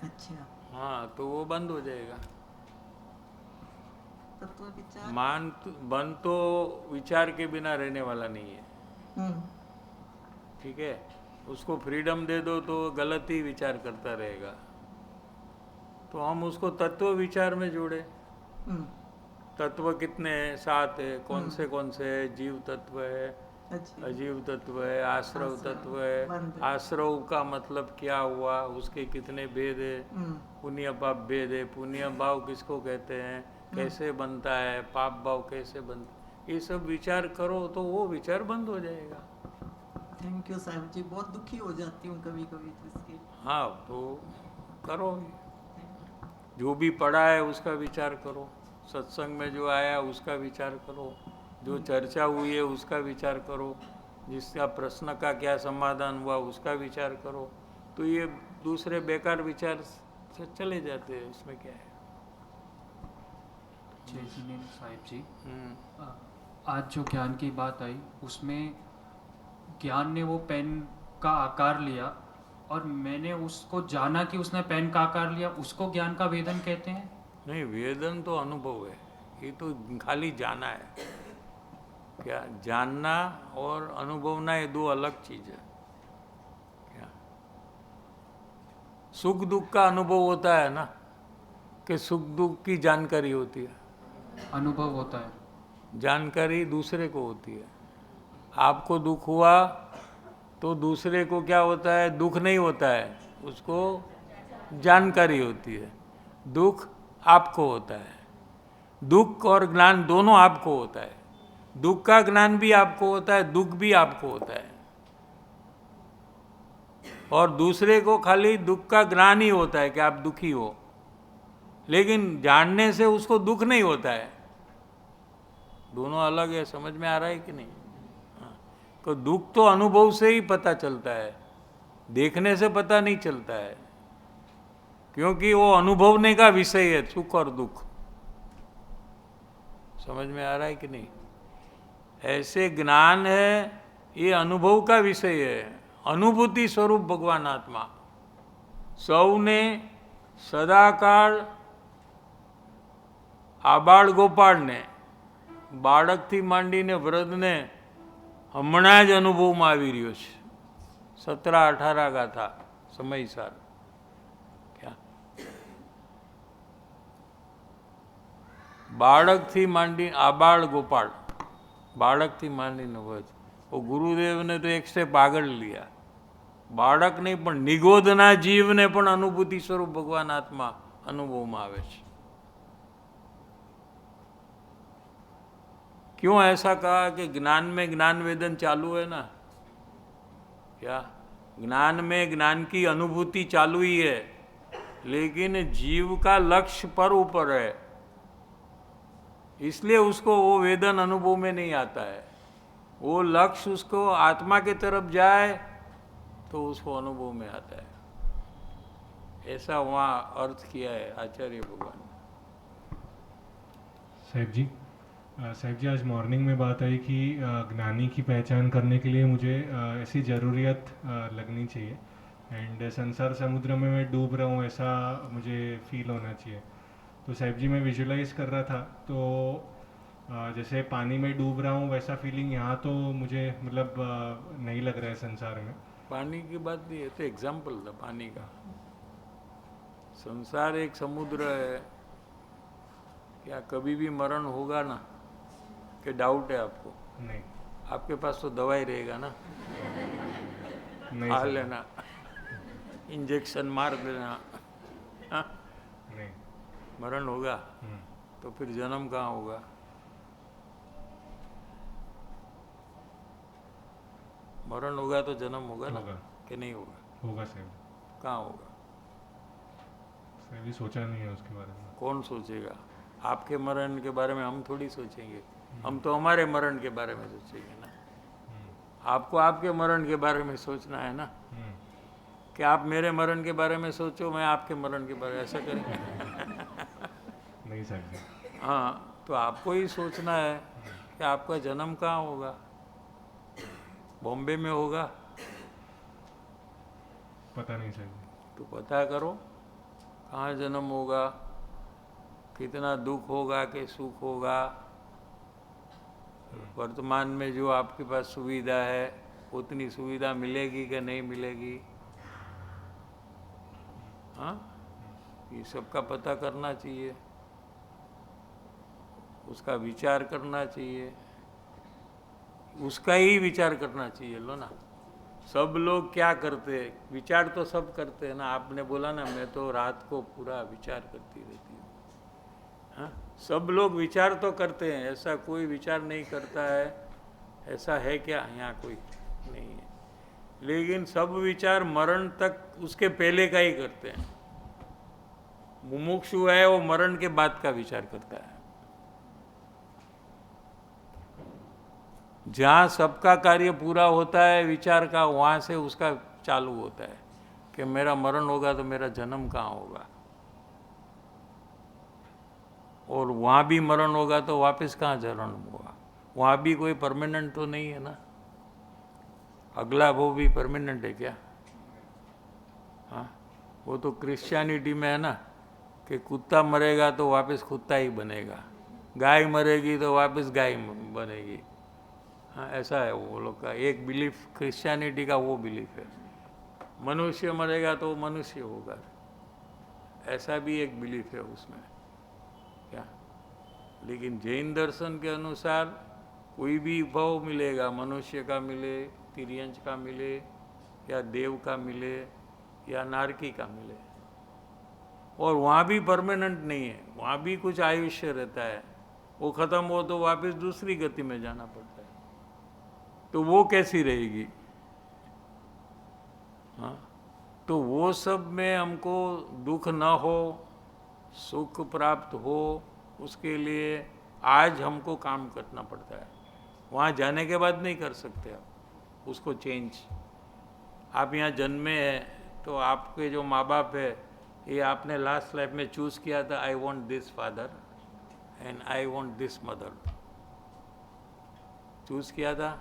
अच्छा, हाँ, तो वो बंद हो जाएगा। तत्व विचार। मन तो विचार के बिना रहने वाला नहीं है। हम्म, ठीक है, उसको फ्रीडम दे दो तो गलत ही विचार करता रहेगा। तो हम उसको तत्व विचार में जोड़े। हम्म, तत्व कितने हैं? 7 है। कौन से है? जीव तत्व है, अच्छा, अजीव तत्व है, आश्रव तत्व है। बंद। आश्रव का मतलब क्या हुआ? उसके कितने भेद है? हम्म, पुण्य पाप भेद है। पुण्य भाव किसको कहते हैं? कैसे बनता है? पाप भाव कैसे बनता है? ये सब विचार करो तो वो विचार बंद हो जाएगा। थैंक यू साहब जी, बहुत दुखी हो जाती हूँ कभी कभी तो इसके। हाँ, तो करो। जो भी पढ़ा है उसका विचार करो, सत्संग में जो आया उसका विचार करो, जो चर्चा हुई है उसका विचार करो, जिसका प्रश्न का क्या समाधान हुआ उसका विचार करो। तो ये दूसरे बेकार विचार से चले जाते हैं, इसमें क्या है। जय जिनेंद्र साहिब जी, आज जो ज्ञान की बात आई उसमें ज्ञान ने वो पेन का आकार लिया और मैंने उसको जाना कि उसने पेन का आकार लिया, उसको ज्ञान का वेदन कहते हैं? नहीं, वेदन तो अनुभव है, ये तो खाली जाना है। क्या जानना और अनुभवना ये दो अलग चीज है। क्या सुख दुख का अनुभव होता है ना, कि सुख दुख की जानकारी होती है। अनुभव होता है, जानकारी दूसरे को होती है। आपको दुख हुआ तो दूसरे को क्या होता है? दुख नहीं होता है, उसको जानकारी होती है। दुख आपको होता है। दुख और ज्ञान दोनों आपको होता है। दुख का ज्ञान भी आपको होता है, दुख भी आपको होता है। और दूसरे को खाली दुख का ज्ञान ही होता है कि आप दुखी हो, लेकिन जानने से उसको दुख नहीं होता है। दोनों अलग है। समझ में आ रहा है कि नहीं? हाँ। तो दुख तो अनुभव से ही पता चलता है, देखने से पता नहीं चलता है, क्योंकि वो अनुभवने का विषय है, सुख और दुख। समझ में आ रहा है कि नहीं? ऐसे ज्ञान है, ये अनुभव का विषय है। अनुभूति स्वरूप भगवान आत्मा સૌને સદાકાળ આબાળ ગોપાળને બાળકથી માંડીને વૃદ્ધને હમણાં જ અનુભવમાં આવી રહ્યો છે. 17-18 ગાથા સમયસાર. ક્યાં બાળકથી માંડી આબાળ ગોપાળ, બાળકથી માંડીને વૃદ્ધ. वो गुरुदेव ने तो एक स्टेप આગળ लिया. બાળક નહીં પણ નિગોદના જીવને પણ અનુભૂતિ સ્વરૂપ ભગવાન આત્મા અનુભવમાં આવે છે. क्यों ऐसा कहा कि ज्ञान में ज्ञान वेदन चालू है ना? क्या ज्ञान में ज्ञान की अनुभूति चालू ही है, लेकिन जीव का लक्ष्य पर ऊपर है, इसलिए उसको वो वेदन अनुभव में नहीं आता है. वो लक्ष्य उसको आत्मा की तरफ जाए तो उसको अनुभव में आता है. ऐसा वहाँ अर्थ किया है आचार्य भगवान. साहिब जी आज मॉर्निंग में बात आई कि ज्ञानी की पहचान करने के लिए मुझे ऐसी ज़रूरियत लगनी चाहिए एंड संसार समुद्र में मैं डूब रहा हूँ ऐसा मुझे फील होना चाहिए. तो साहिब जी मैं विजुलाइज कर रहा था तो जैसे पानी में डूब रहा हूँ वैसा फीलिंग यहाँ तो मुझे मतलब नहीं लग रहा है संसार में. पानी की बात नहीं है, तो एग्जाम्पल था पानी का. संसार एक समुद्र है, क्या कभी भी मरण होगा ना? कि डाउट है आपको? नहीं. आपके पास तो दवाई रहेगा ना, खा लेना, इंजेक्शन मार देना. हाँ? नहीं. मरण होगा तो फिर जन्म कहाँ होगा? मरण होगा तो जन्म होगा ना? कि नहीं होगा? होगा साहब. कहाँ होगा? साहब जी सोचा नहीं है उसके बारे में. कौन सोचेगा? आपके मरण के बारे में हम थोड़ी सोचेंगे, हम तो हमारे मरण के बारे में सोचेंगे ना. आपको आपके मरण के बारे में सोचना है ना, कि आप मेरे मरण के बारे में सोचो, मैं आपके मरण के बारे में, ऐसा करेंगे? नहीं साहब जी. हाँ, तो आपको ही सोचना है कि आपका जन्म कहाँ होगा. बॉम्बे में होगा? पता नहीं साहब जी. तो पता करो कहाँ जन्म होगा, कितना दुख होगा कि सुख होगा. वर्तमान में जो आपके पास सुविधा है उतनी सुविधा मिलेगी कि नहीं मिलेगी? हाँ, ये सबका पता करना चाहिए, उसका विचार करना चाहिए, उसका ही विचार करना चाहिए. लो ना, सब लोग क्या करते हैं? विचार तो सब करते हैं ना. आपने बोला ना मैं तो रात को पूरा विचार करती रहती हूँ. हाँ, सब लोग विचार तो करते हैं, ऐसा कोई विचार नहीं करता है ऐसा है क्या? यहाँ कोई नहीं है. लेकिन सब विचार मरण तक उसके पहले का ही करते हैं. मुमुक्षु है वो मरण के बाद का विचार करता है. जहाँ सबका कार्य पूरा होता है विचार का, वहाँ से उसका चालू होता है कि मेरा मरण होगा तो मेरा जन्म कहाँ होगा, और वहाँ भी मरण होगा तो वापस कहाँ जन्म होगा. वहाँ भी कोई परमानेंट तो नहीं है ना. अगला वो भी परमानेंट है क्या? हाँ, वो तो क्रिश्चियनिटी में है ना कि कुत्ता मरेगा तो वापस कुत्ता ही बनेगा, गाय मरेगी तो वापस गाय बनेगी. हाँ, ऐसा है वो लोग का एक बिलीफ. क्रिश्चियनिटी का वो बिलीफ है. मनुष्य मरेगा तो मनुष्य होगा, ऐसा भी एक बिलीफ है उसमें. क्या? लेकिन जैन दर्शन के अनुसार कोई भी भाव मिलेगा, मनुष्य का मिले, तिर्यंच का मिले, या देव का मिले, या नारकी का मिले, और वहाँ भी परमानेंट नहीं है. वहाँ भी कुछ आयुष्य रहता है. वो खत्म हो तो वापस दूसरी गति में जाना पड़ता है. तो वो कैसी रहेगी? हाँ, तो वो सब में हमको दुख न हो, सुख प्राप्त हो, उसके लिए आज हमको काम करना पड़ता है. वहाँ जाने के बाद नहीं कर सकते आप उसको चेंज. आप यहाँ जन्मे हैं तो आपके जो माँ बाप है ये आपने लास्ट लाइफ में चूज़ किया था, I want this father and I want this mother. Choose किया था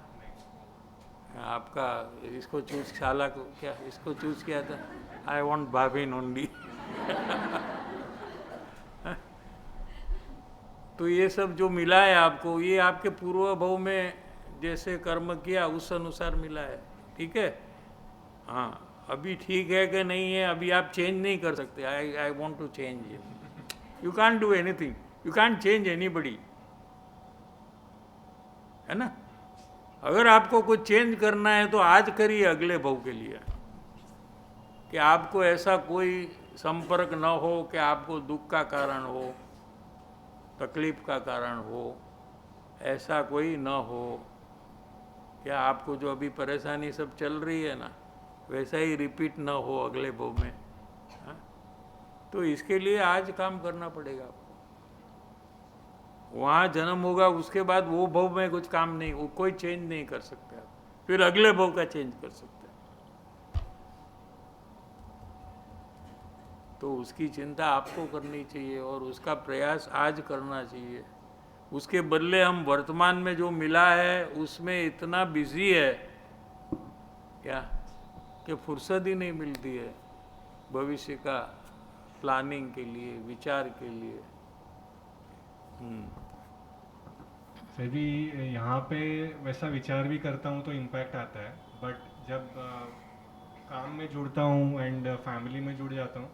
आपका. इसको चूज़ शाला को क्या इसको चूज़ किया था, आई वॉन्ट भाभिन ओनली. तो ये सब जो मिला है आपको, ये आपके पूर्व भाव में जैसे कर्म किया उस अनुसार मिला है. ठीक है. हाँ, अभी ठीक है कि नहीं है अभी आप चेंज नहीं कर सकते. I want to change. You can't do anything, you can't change anybody, है ना. अगर आपको कुछ चेंज करना है तो आज करिए अगले भाव के लिए, कि आपको ऐसा कोई संपर्क न हो कि आपको दुख का कारण हो, तकलीफ का कारण हो, ऐसा कोई न हो। क्या आपको जो अभी परेशानी सब चल रही है ना, वैसा ही रिपीट न हो अगले भव में। हाँ? तो इसके लिए आज काम करना पड़ेगा आपको। वहाँ जन्म होगा, उसके बाद वो भव में कुछ काम नहीं, वो कोई चेंज नहीं कर सकते आप, फिर अगले भव का चेंज कर सकते हैं। तो उसकी चिंता आपको करनी चाहिए और उसका प्रयास आज करना चाहिए। उसके बदले हम वर्तमान में जो मिला है उसमें इतना बिजी है क्या कि फुर्सत ही नहीं मिलती है भविष्य का प्लानिंग के लिए, विचार के लिए। सर जी, यहाँ पे वैसा विचार भी करता हूँ तो इम्पैक्ट आता है, बट जब काम में जुड़ता हूँ एंड फैमिली में जुड़ जाता हूँ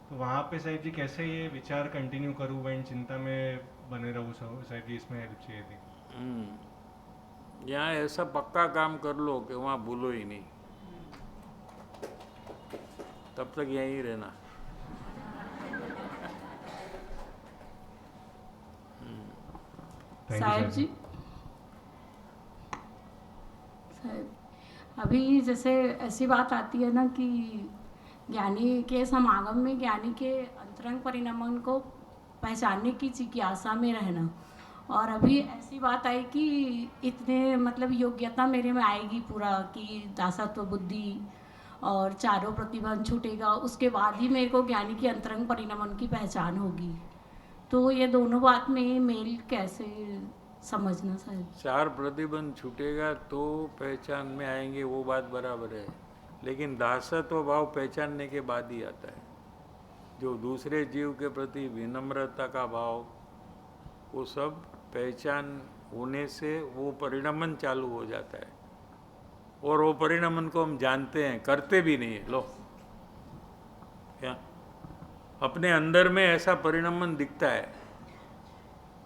तो वहाँ पे साहिब जी कैसे ये विचार कंटिन्यू करूँ एंड चिंता में बने रहूँ साहिब जी, इसमें हेल्प चाहिए थी। यहाँ ऐसा पक्का काम कर लो कि वहाँ भूलो ही नहीं, तब तक यहीं रहना। साहिब जी, अभी जैसे ऐसी बात आती है ना कि ज्ञानी के समागम में ज्ञानी के अंतरंग परिणमन को पहचानने की जिज्ञासा में रहना, और अभी ऐसी बात आई कि इतने मतलब योग्यता मेरे में आएगी पूरा कि दासत्व बुद्धि और चारों प्रतिबंध छूटेगा, उसके बाद ही मेरे को ज्ञानी के अंतरंग परिणमन की पहचान होगी। तो ये दोनों बात में मेल कैसे समझना साहिब? चार प्रतिबंध छूटेगा तो पहचान में आएंगे, वो बात बराबर है, लेकिन दासत्व भाव पहचानने के बाद ही आता है। जो दूसरे जीव के प्रति विनम्रता का भाव, वो सब पहचान होने से वो परिणमन चालू हो जाता है, और वो परिणमन को हम जानते हैं, करते भी नहीं है। लो क्या अपने अंदर में ऐसा परिणमन दिखता है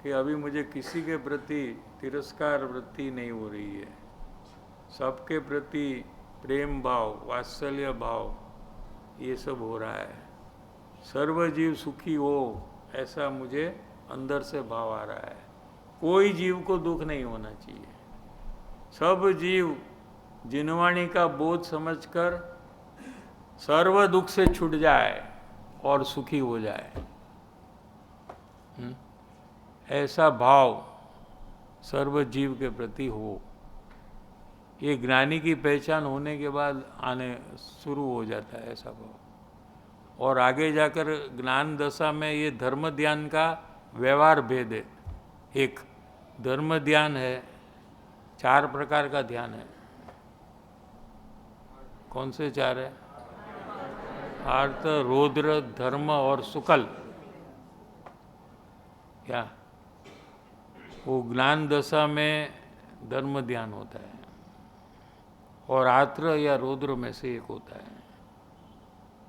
कि अभी मुझे किसी के प्रति तिरस्कार वृत्ति नहीं हो रही है, सबके प्रति प्रेम भाव, वात्सल्य भाव, ये सब हो रहा है। सर्वजीव सुखी हो, ऐसा मुझे अंदर से भाव आ रहा है। कोई जीव को दुख नहीं होना चाहिए। सब जीव जिनवाणी का बोध समझकर सर्व दुख से छूट जाए और सुखी हो जाए, ऐसा भाव सर्व जीव के प्रति हो। ये ज्ञानी की पहचान होने के बाद आने शुरू हो जाता है ऐसा भाव, और आगे जाकर ज्ञान दशा में ये धर्म ध्यान का व्यवहार भेद है। एक धर्म ध्यान है, 4 प्रकार का ध्यान है। कौन से 4 है? आर्त, रौद्र, धर्म और शुक्ल। क्या वो ज्ञान दशा में धर्म ध्यान होता है, और आत्र या रौद्र में से एक होता है।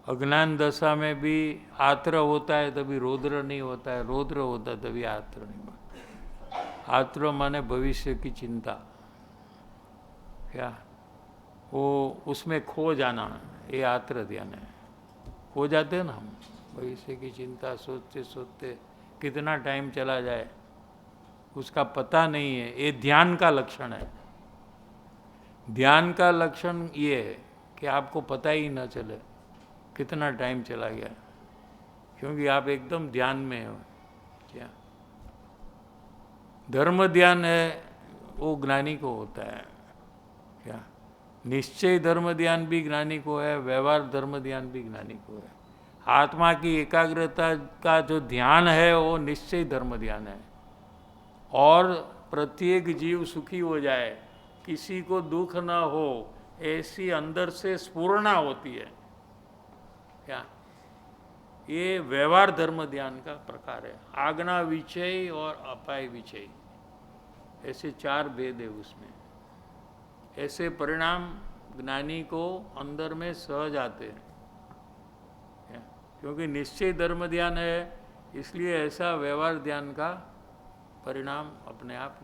अज्ञान दशा में भी आत्र होता है तभी रौद्र नहीं होता है, रौद्र होता है तभी आत्र नहीं होता। आत्र माने भविष्य की चिंता, क्या वो उसमें खो जाना, ये आत्र ध्यान है। खो जाते हैं ना हम भविष्य की चिंता, सोचते सोचते कितना टाइम चला जाए उसका पता नहीं है। ये ध्यान का लक्षण है। ध्यान का लक्षण ये है कि आपको पता ही न चले कितना टाइम चला गया, क्योंकि आप एकदम ध्यान में हो। क्या धर्म ध्यान है वो ज्ञानी को होता है। क्या निश्चय धर्म ध्यान भी ज्ञानी को है, व्यवहार धर्म ध्यान भी ज्ञानी को है। आत्मा की एकाग्रता का जो ध्यान है वो निश्चय धर्म ध्यान है, और प्रत्येक जीव सुखी हो जाए, किसी को दुख ना हो, ऐसी अंदर से स्फुरणा होती है। क्या ये व्यवहार धर्म ध्यान का प्रकार है। आज्ञा विचय और अपाय विचय, ऐसे 4 भेद है उसमें। ऐसे परिणाम ज्ञानी को अंदर में सहज आते हैं, क्योंकि निश्चय धर्म ध्यान है, इसलिए ऐसा व्यवहार ध्यान का परिणाम अपने आप